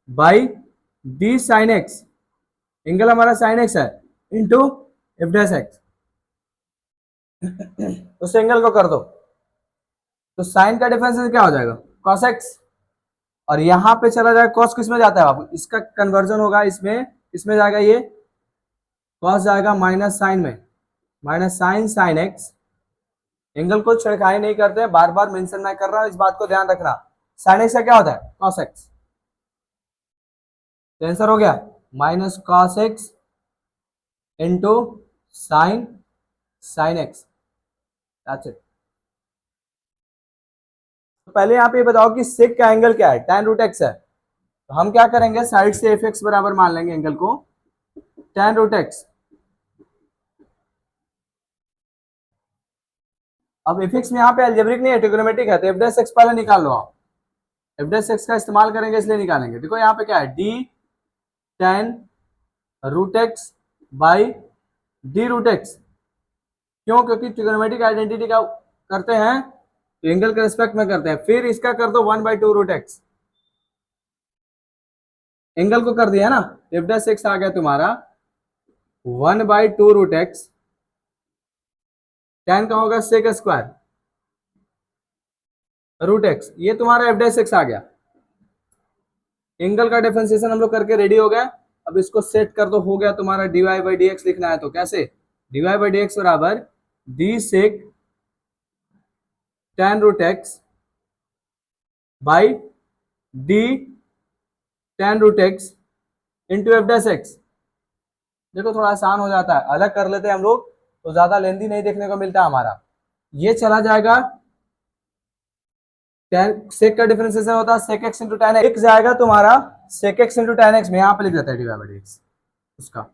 by D sine x, angle हमारा साइन एक्स है, इंटू एफ डैश एक्स, उस एंगल को कर दो, तो साइन का डिफरेंस क्या हो जाएगा, कॉस एक्स, और यहां पे चला जाएगा कॉस, किस में जाता है बाबू, इसका कन्वर्जन होगा इसमें, इसमें जाएगा ये कॉस जाएगा माइनस साइन में, minus sine sine x, angle को छिड़काई नहीं करते हैं, बार बार मेंशन मैं कर रहा हूं, इस बात को ध्यान रखना, साइन एक्स का क्या होता है कॉस एक्स, तो आंसर हो गया minus cos x into sine sine x, that's it. पहले यहाँ पे बताओ कि सेक का एंगल क्या है, tan रूट एक्स है, तो हम क्या करेंगे साइड से एफ एक्स बराबर मान लेंगे एंगल को tan रूट एक्स। अब एफ एक्स में यहाँ पे अलजेब्रिक नहीं है, ट्रिग्नोमेट्रिक है, तो एफ डैश एक्स पहले निकाल लो आप, एफ डैश एक्स का इस्तेमाल करेंगे इसलिए निकालेंगे। देखो यहाँ पे क्या है, d tan root x by d root x, क्यों, क्योंकि ट्रिग्नोमेट्रिक आइडेंटिटी का करते हैं तो एंगल के रिस्पेक्ट में करते हैं। फिर इसका कर दो 1/2 रूट एक्स, एंगल को कर दिया ना, एफ डैश एक्स आ गया तुम्हारा 1/2 रूट एक्स, tan का होगा सेक स्क्वायर रूट एक्स, ये तुम्हारा एफ डैश एक्स आ गया। एंगल का डिफरेंशिएशन हम लोग करके रेडी हो गया। अब इसको सेट कर दो, हो गया तुम्हारा d Y by D x लिखना है तो कैसे, d Y by D x बराबर d sec tan root x by d tan root x into F dash x. देखो थोड़ा आसान हो जाता है, अलग कर लेते हैं हम लोग तो ज्यादा लेंदी नहीं देखने को मिलता हमारा। ये चला जाएगा, सेक का डिफरेंशिएशन होता है sec x into tan x, जाएगा तुम्हारा sec x into tan x में, यहाँ पे लिख देता है d Y by D x, उसका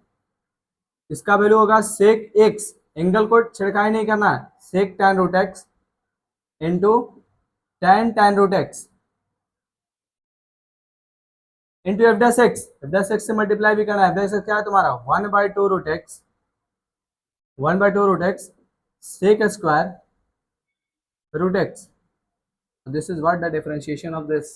इसका वैल्यू होगा सेक एक्स, एंगल को छिड़काई नहीं करना है, sec tan root x into tan root x into F dash x, f dash x से मल्टीप्लाई भी करना है, एफ डैश एक्स क्या है तुम्हारा 1/2 root x, 1/2 root x sec square root x, this is what the differentiation of this.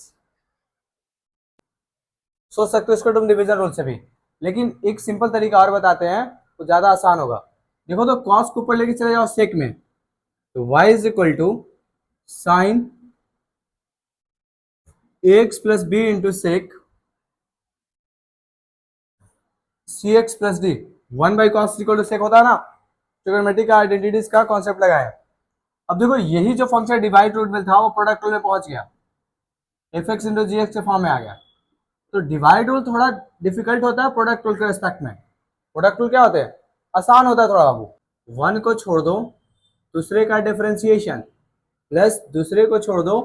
सोच सकते हो इसको तुम डिवीजन रूल से भी, लेकिन एक सिंपल तरीका और बताते हैं तो ज्यादा आसान होगा। देखो तो कॉस को ऊपर लेके चले जाओ सेक में, तो y is equal to sine x plus b into sec c x plus d, 1/cos equal to sec होता है ना, ट्रिग्नोमेट्रिक आइडेंटिटीज का कॉन्सेप्ट लगाया। अब देखो यही जो फंक्शन डिवाइड रूल में था वो प्रोडक्ट रूल में पहुंच गया, एफ एक्स इंटू जी एक्स के फॉर्म में आ गया। तो डिवाइड रूल थोड़ा डिफिकल्ट होता है प्रोडक्ट रूल के रेस्पेक्ट में, प्रोडक्ट रूल क्या होते हैं, आसान होता है थोड़ा बाबू। वन को छोड़ दो दूसरे का डिफरेंशिएशन प्लस दूसरे को छोड़ दो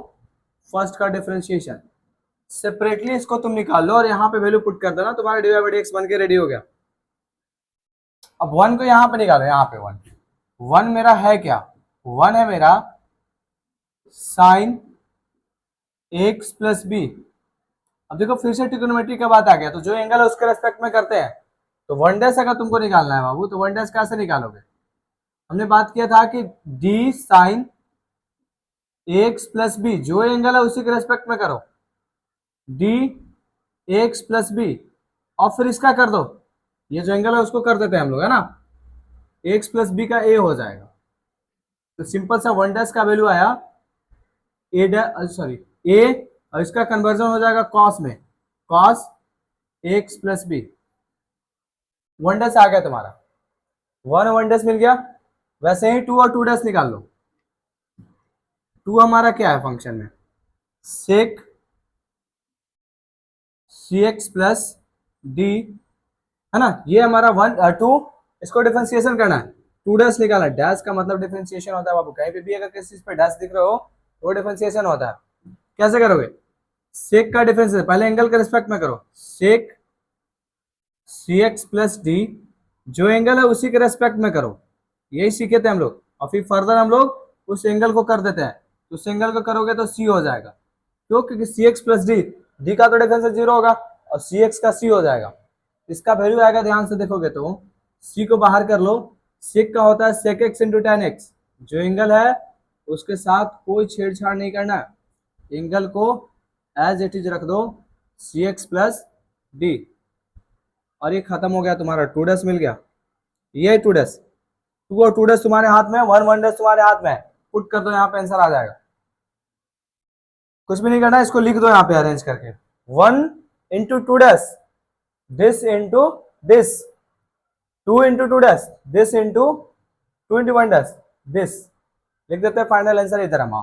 फर्स्ट का डिफरेंशिएशन, सेपरेटली इसको तुम निकाल लो और यहाँ पे वैल्यू पुट कर देना, तुम्हारा d Y by D x बन के रेडी हो गया। अब वन को यहाँ पे निकालो, यहाँ पे वन, वन मेरा है क्या, वन है मेरा साइन एक्स प्लस बी। अब देखो फिर से ट्रिग्नोमेट्री का बात आ गया, तो जो एंगल है उसके रेस्पेक्ट में करते हैं, तो वन डैश अगर तुमको निकालना है बाबू तो वन डैश कैसे निकालोगे, हमने बात किया था कि d sine x plus b, जो एंगल है उसी के रेस्पेक्ट में करो, डी एक्स प्लस बी, और फिर इसका कर दो, ये जो एंगल है उसको कर देते हैं हम लोग, है ना, एक्स प्लस बी का ए हो जाएगा। तो सिंपल सा वन डैश का वैल्यू आया ए डैश, सॉरी ए, और इसका कन्वर्जन हो जाएगा कॉस में, cos x plus b, one dash आ गया तुम्हारा, वन डैश मिल गया। वैसे ही टू और टू डैश निकाल लो, टू हमारा क्या है फंक्शन में, sec c x plus d, है ना, ये हमारा वन टू, इसको डिफरेंशिएशन करना है, टू डैश निकालना है, डैश का मतलब डिफरेंशिएशन होता है बाबू, कहीं पे भी अगर किसी चीज पे डैश दिख रहे हो तो डिफरेंशिएशन होता है। कैसे करोगे, सेक का डिफरेंस है, पहले एंगल के रिस्पेक्ट में करो, सेक सी एक्स प्लस डी, जो एंगल है उसी के रेस्पेक्ट में करो, यही सीखे थे हम लोग। और फिर फर्दर हम लोग उस एंगल को कर देते हैं, तो उस एंगल को करोगे तो सी हो जाएगा, क्यों? क्योंकि सी एक्स प्लस डी, डी का तो डिफरेंस जीरो होगा और सी एक्स का सी हो जाएगा। इसका वैल्यू आएगा, ध्यान से देखोगे तो सी को बाहर कर लो, सेक का होता है sec x into tan x, जो एंगल है उसके साथ कोई छेड़छाड़ नहीं करना है, एंगल को एज इट इज रख दो, सी एक्स प्लस डी, और ये खत्म हो गया तुम्हारा, 2 मिल गया, ये 2 टू और 2 तुम्हारे हाथ में, 1 तुम्हारे हाथ में, पुट कर दो यहाँ पे, आंसर आ जाएगा। कुछ भी नहीं करना, इसको लिख दो यहाँ पे अरेंज करके, 1 into 2, this into this, 2 into 2, this into 2 into 1, this, लिख देते हैं, फाइनल आंसर इधर हम,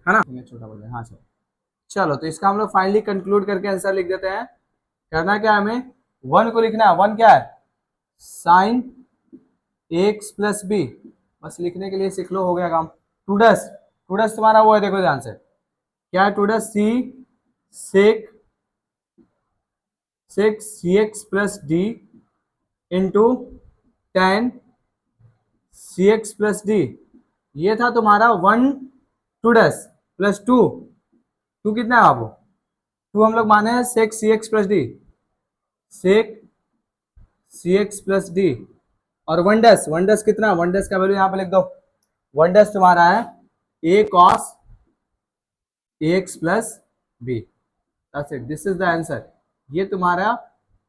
है ना, छोटा बोल, हाँ सर। चलो तो इसका हम लोग फाइनली कंक्लूड करके आंसर लिख देते हैं। करना क्या है हमें, 1 को लिखना है, 1 क्या है, साइन एक्स प्लस बी, बस लिखने के लिए सीख लो, हो गया काम। 2 तुम्हारा वो है, देखो ध्यान से, क्या है 2, c sec sec c x plus d into tan c x plus d, ये था तुम्हारा 1 प्लस 2 कितना है आपको, 2 हम लोग माने हैं सेक सी एक्स प्लस डी, सेक सी एक्स प्लस डी, और 1 कितना, 1 का वैल्यू यहाँ पे लिख दो, 1 तुम्हारा है a cos x plus b, that's it, this is the answer, ये तुम्हारा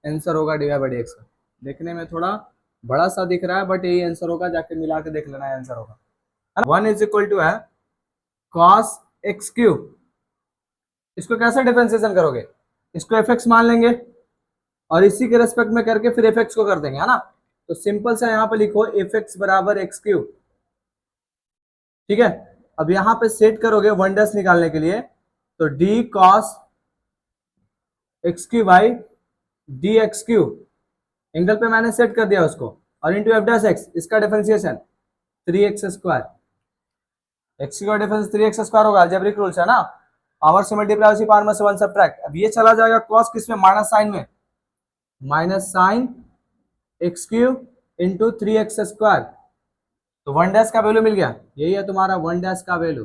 आंसर होगा डिवाइड बाई एक्स। देखने में थोड़ा बड़ा सा दिख रहा है बट यही आंसर होगा, जाके मिला के देख लेना, आंसर होगा। 1 इज इक्वल टू है कॉस एक्स क्यूब, इसको कैसे डिफरेंशिएशन करोगे, इसको एफ एक्स मान लेंगे और इसी के रेस्पेक्ट में करके फिर एफ एक्स को कर देंगे, है ना। तो सिंपल सा यहाँ पे लिखो एफ एक्स बराबर एक्स क्यूब, ठीक है। अब यहाँ पे सेट करोगे 1 निकालने के लिए, तो D cos x Q by D x Q, angle पे मैंने सेट कर दिया उसको, और इंटू एफ डैश एक्स, इसका डिफरेंशिएशन 3x², एक्स का डिफरेंस 3x² होगा, अलजेब्रिक रूल्स है ना, पावर से मल्टीप्लाई उसी पावर में से 1 सब्ट्रैक्ट। अब ये चला जाएगा कॉस किस में, माइनस साइन में, minus sine x cube into 3x², तो 1 का वैल्यू मिल गया, यही है तुम्हारा 1 का वैल्यू।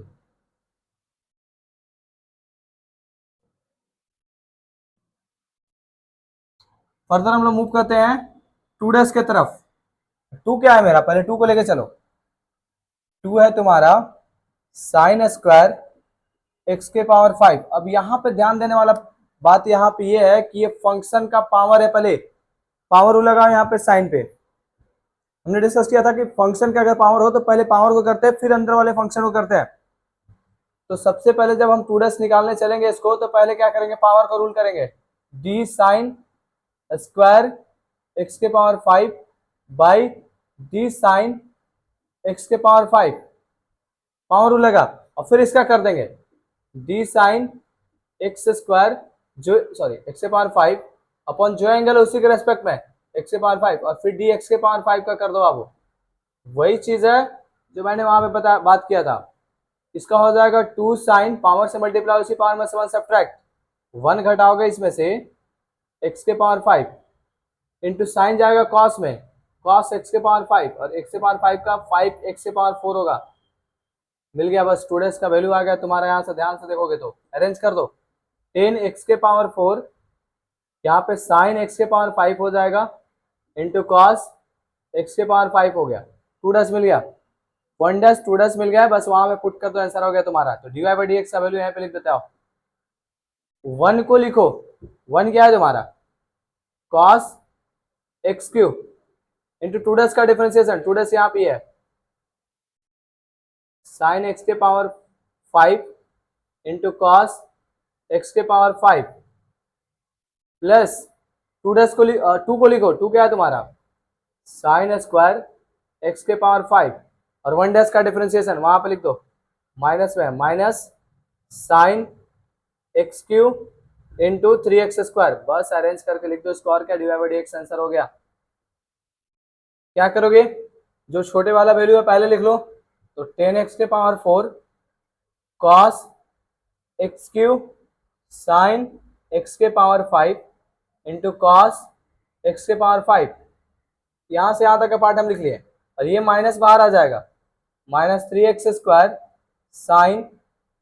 फर्दर हम लोग मूव करते हैं 2 के तरफ। 2 क्या है मेरा, पहले 2 को लेके चलो, 2 है तुम्हारा साइन स्क्वायर एक्स के पावर 5। अब यहाँ पे ध्यान देने वाला बात यहाँ पे ये है कि ये फंक्शन का पावर है, पहले पावर लगा यहाँ पे साइन पे, हमने डिस्कस किया था कि फंक्शन का अगर पावर हो तो पहले पावर को करते हैं फिर अंदर वाले फंक्शन को करते हैं। तो सबसे पहले जब हम 2 निकालने चलेंगे इसको, तो पहले क्या करेंगे, पावर का रूल करेंगे, डी साइन स्क्वायर एक्स के power 5 by D sine x के पावर 5, पावर रूल लगा, और फिर इसका कर देंगे डी साइन x², जो सॉरी एक्स के पावर 5 अपॉन जो एंगल है उसी के रेस्पेक्ट में एक्स के पावर 5, और फिर डी एक्स के पावर 5 का कर दो आप, वही चीज है जो मैंने वहां पे बात किया था। इसका हो जाएगा 2 साइन, पावर से मल्टीप्लाई उसी पावर में से 1 सब्ट्रैक्ट, 1 घटाओगे इसमें से एक्स के पावर 5 इंटू साइन जाएगा कॉस में, कॉस एक्स के पावर 5, और एक्स के पावर 5 का 5 एक्स के पावर 4 होगा, मिल गया बस। 2 का वैल्यू आ गया तुम्हारा, यहाँ से ध्यान से देखोगे तो अरेंज कर दो, 10 एक्स के पावर 4, यहाँ पे साइन एक्स के पावर 5 हो जाएगा इंटू कॉस एक्स के पावर 5 हो गया, 2 मिल गया, 1 2 मिल गया, बस वहां पे पुट कर दो, आंसर हो गया तुम्हारा। तो D Y by D x का वैल्यू यहाँ पे लिख देते हो, 1 को लिखो, 1 क्या है तुम्हारा, कॉस एक्स क्यूब इंटू 2 का डिफरेंशिएशन, 2 यहाँ पे है साइन एक्स के पावर 5 इंटू कॉस एक्स के पावर 5 प्लस 2 को लिखो, 2 क्या है तुम्हारा, साइन स्क्वायर एक्स के पावर 5, और 1 का डिफरेंशिएशन वहां पे लिख दो, माइनस में minus sine x cube into 3x², बस अरेंज करके लिख दो स्क्वायर का, divide by D x answer हो गया। क्या करोगे, जो छोटे वाला वैल्यू है पहले लिख लो, तो 10x के power 4 cos x cube sine x के पावर 5 इंटू कॉस एक्स के पावर 5। यहां से यहां तक का पार्ट हम लिख लिए और ये माइनस बाहर आ जाएगा, माइनस 3x² साइन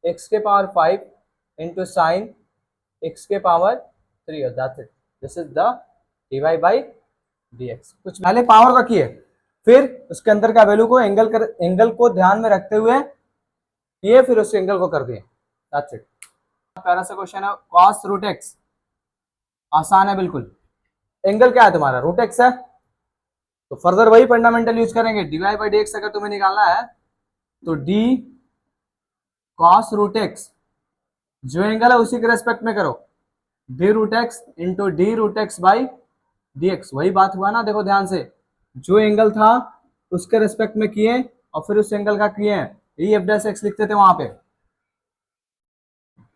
एक्स के पावर 5 इंटू साइन एक्स के पावर 3 और that's it. This is the dy by dx। कुछ पहले पावर रखिए, फिर उसके अंदर का वैल्यू को एंगल को ध्यान में रखते हुए ये फिर उस एंगल को कर दिए, दैट्स इट। पहला सा क्वेश्चन है cos रूट एक्स, आसान है बिल्कुल। एंगल क्या है तुम्हारा, रूट एक्स है, तो फर्दर वही फंडामेंटल यूज करेंगे। dy बाई dx अगर तुम्हें निकालना है तो d cos रूट एक्स जो एंगल है उसी के रेस्पेक्ट में करो, d root x into d root x by D x. वही बात हुआ ना, देखो ध्यान से, जो एंगल था उसके रेस्पेक्ट में किए और फिर उस एंगल का किए हैं, यही एफ डैश एक्स लिखते थे वहां पे।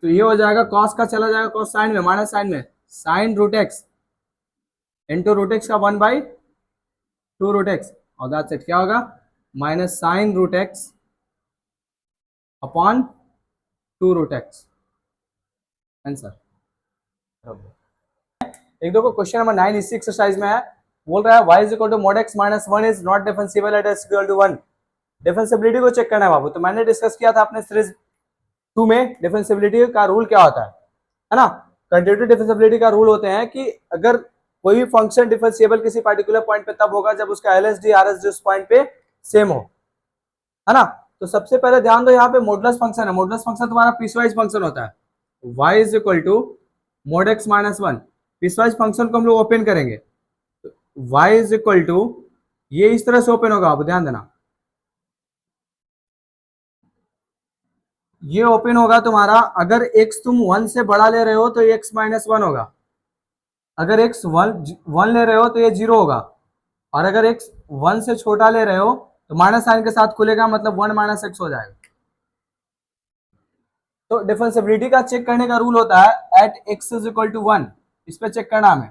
तो ये हो जाएगा कॉस का चला जाएगा कॉस साइन में, माइनस साइन में sine root x into root x का 1/2 रूट एक्स और दैट्स इट। क्या होगा, minus sine root x upon 2 root x, answer. एक देखो क्वेश्चन नंबर 9 इसी एक्सरसाइज में है, बोल रहा है y is equal to mod x minus 1 is not differentiable at x equal to 1। Differentiability को चेक करना है बाबू। तो मैंने डिस्कस किया था अपने सीरीज 2 में डिफरेंशिएबिलिटी का रूल क्या होता है ना। कंटिन्यूटी डिफरेंशिएबिलिटी का रूल होते हैं कि अगर कोई भी फंक्शन डिफरेंशिएबल किसी पर्टिकुलर पॉइंट पे तब होगा जब उसका एलएसडी आरएसडी उस पॉइंट पे सेम हो, है ना। तो सबसे पहले ध्यान दो, यहाँ पे मॉडुलस फंक्शन है, मॉडुलस फंक्शन तुम्हारा पीसवाइज फंक्शन होता है। y is equal to mod x minus 1, piecewise function को हम लोग ओपन करेंगे, y इज इक्वल टू ये इस तरह से ओपन होगा, आप ध्यान देना, ये ओपन होगा तुम्हारा। अगर x तुम 1 से बड़ा ले रहे हो तो ये x माइनस 1 होगा, अगर x 1 ले रहे हो तो ये 0 होगा, और अगर x 1 से छोटा ले रहे हो तो माइनस साइन के साथ खुलेगा, मतलब 1 माइनस एक्स हो जाएगा। तो डिफरेंशिएबिलिटी का चेक करने का रूल होता है at x is equal to 1, इस पे चेक करना हमें।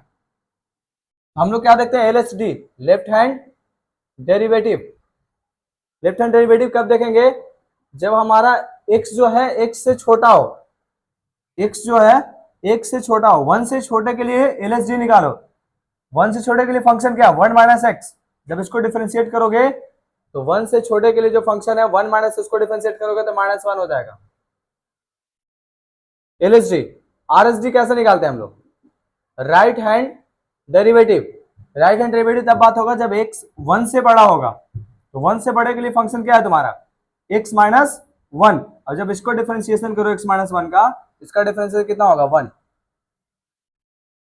हम लोग क्या देखते हैं, LHD left hand derivative. Left hand derivative कब देखेंगे, जब हमारा x जो है x से छोटा हो, x जो है x से छोटा हो। 1 से छोटे के लिए LHD निकालो, 1 से छोटे के लिए फंक्शन क्या, 1 माइनस एक्स। जब इसको डिफरेंशिएट करोगे तो 1 से छोटे के लिए जो फंक्शन है 1 माइनस, इसको डिफरेंशिएट करोगे तो माइनस 1 हो जाएगा। LHD RSD कैसे निकालते हैं हम लोग, right hand derivative. Right hand derivative तब बात होगा जब x 1 से बड़ा होगा, तो 1 से बड़े के लिए फंक्शन क्या है तुम्हारा, x माइनस 1, और जब इसको डिफरेंशिएशन करो x माइनस 1 का, इसका डिफरेंशिएशन कितना होगा, 1।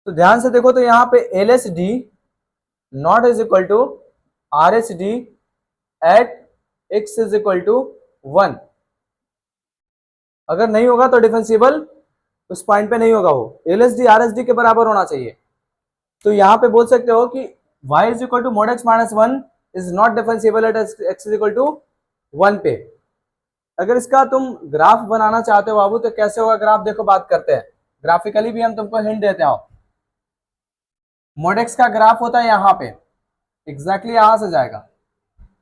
तो ध्यान से देखो, तो यहाँ पे LHD not is equal to RHD at x is equal to 1। अगर नहीं होगा तो डिफरेंशिएबल उस पॉइंट पे नहीं होगा, वो LHD RHD के बराबर होना चाहिए। तो यहाँ पे बोल सकते हो कि y is equal to mod x minus 1 is not differentiable at x is equal to 1 पे। अगर इसका तुम ग्राफ बनाना चाहते हो बाबू तो कैसे होगा ग्राफ, देखो बात करते हैं ग्राफिकली भी, हम तुमको हिंट देते हो। mod x का ग्राफ होता है यहाँ पे, एग्जैक्टली यहां से जाएगा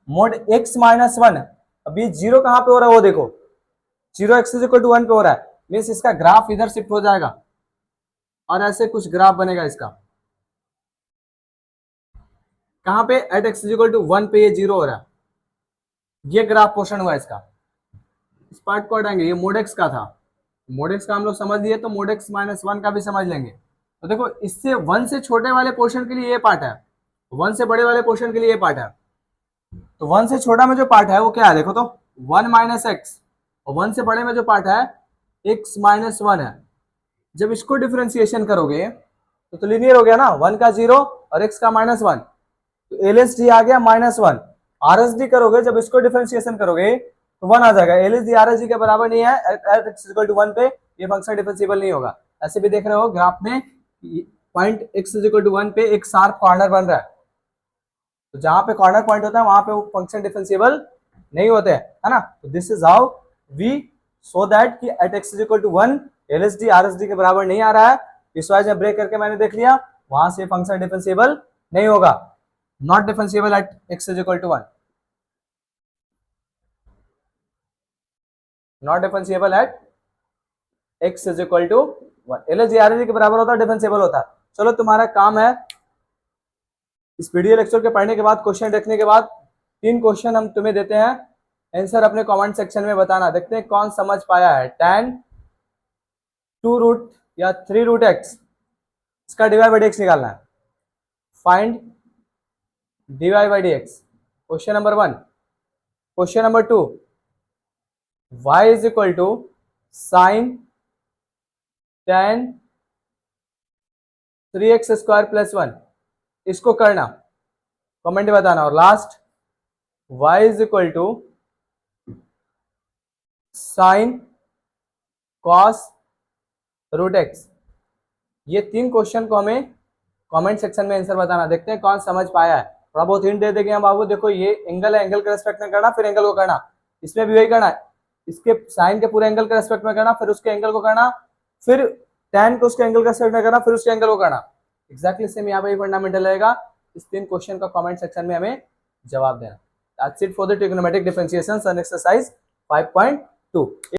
mod x माइनस 1। अभी जीरो कहां पे हो रहा है वो देखो, 0x इज इक्वल टू 1 पे हो रहा है, मीन्स इसका ग्राफ इधर शिफ्ट हो जाएगा और ऐसे कुछ ग्राफ बनेगा इसका। कहां पे, at x is equal to 1 पे ये 0 हो रहा है, ये ग्राफ पोर्शन हुआ इसका। इस पार्ट को हटाएंगे, ये mod x का था, mod x का हम लोग समझ लिए, तो mod x माइनस 1 का भी समझ लेंगे। तो देखो इससे 1 से छोटे वाले पोर्शन के लिए ये पार्ट है, 1 से बड़े वाले पोर्शन के लिए ये पार्ट है। तो 1 से छोटा में जो पार्ट है वो क्या है, देखो तो 1 माइनस एक्स, और 1 से बड़े में जो पार्ट है x माइनस 1 है। जब इसको डिफरेंशिएशन करोगे तो लीनियर हो गया ना, 1 का 0 और x का माइनस 1, तो LHD आ गया माइनस 1। RSD करोगे, जब इसको डिफरेंशिएशन करोगे तो 1 आ जाएगा। LHD RSD के बराबर नहीं है, एट x इक्वल टू 1 पे ये फंक्शन डिफरेंशिएबल नहीं होगा। ऐसे भी देख रहे हो ग्राफ में पॉइंट x इक्वल टू 1 पे एक शार्प कॉर्नर बन रहा है, तो जहां पे कॉर्नर पॉइंट होता है वहां पे वो फंक्शन डिफरेंशिएबल नहीं होते हैं, है ना। तो this is how we so that कि at x equal to 1 LHD RSD के बराबर नहीं आ रहा है। पीसवाइज में ब्रेक करके मैंने देख लिया, वहां से फंक्शन डिफरेंशिएबल नहीं होगा, not differentiable at x equal to 1। Not differentiable at x is equal to 1। L G R के बराबर होता है, डिफरेंशिएबल होता है। चलो तुम्हारा काम है इस वीडियो लेक्चर के पढ़ने के बाद, क्वेश्चन देखने के बाद 3 क्वेश्चन हम तुम्हें देते हैं, आंसर अपने कमेंट सेक्शन में बताना। देखते हैं कौन समझ पाया है। tan 2 रूट या 3 रूट एक्स, इसका डिवाइड बाई एक्स निकालना है। Find divide by x, question number 1। Question number 2, y is equal to sine tan 3x square plus 1, इसको करना, कमेंट में बताना। और last y is equal to sine cos root x. ये 3 question को हमें कमेंट सेक्शन में आंसर बताना। देखते हैं कौन समझ पाया है। थोड़ा बहुत हिंट दे देंगे हम बाबू, देखो ये एंगल है, एंगल के रेस्पेक्ट में करना, फिर एंगल को करना। इसमें भी वही करना है, इसके साइन के पूरे एंगल के रेस्पेक्ट में करना, फिर उसके एंगल को करना, फिर tan को उसके एंगल के रेस्पेक्ट में करना, फिर उसके एंगल को करना। एग्जैक्टली सेम यहाँ पे फंडामेंटल रहेगा। इस 3 क्वेश्चन का कमेंट सेक्शन में हमें जवाब देना। That's it for the trigonometric differentiations and exercise 5.2।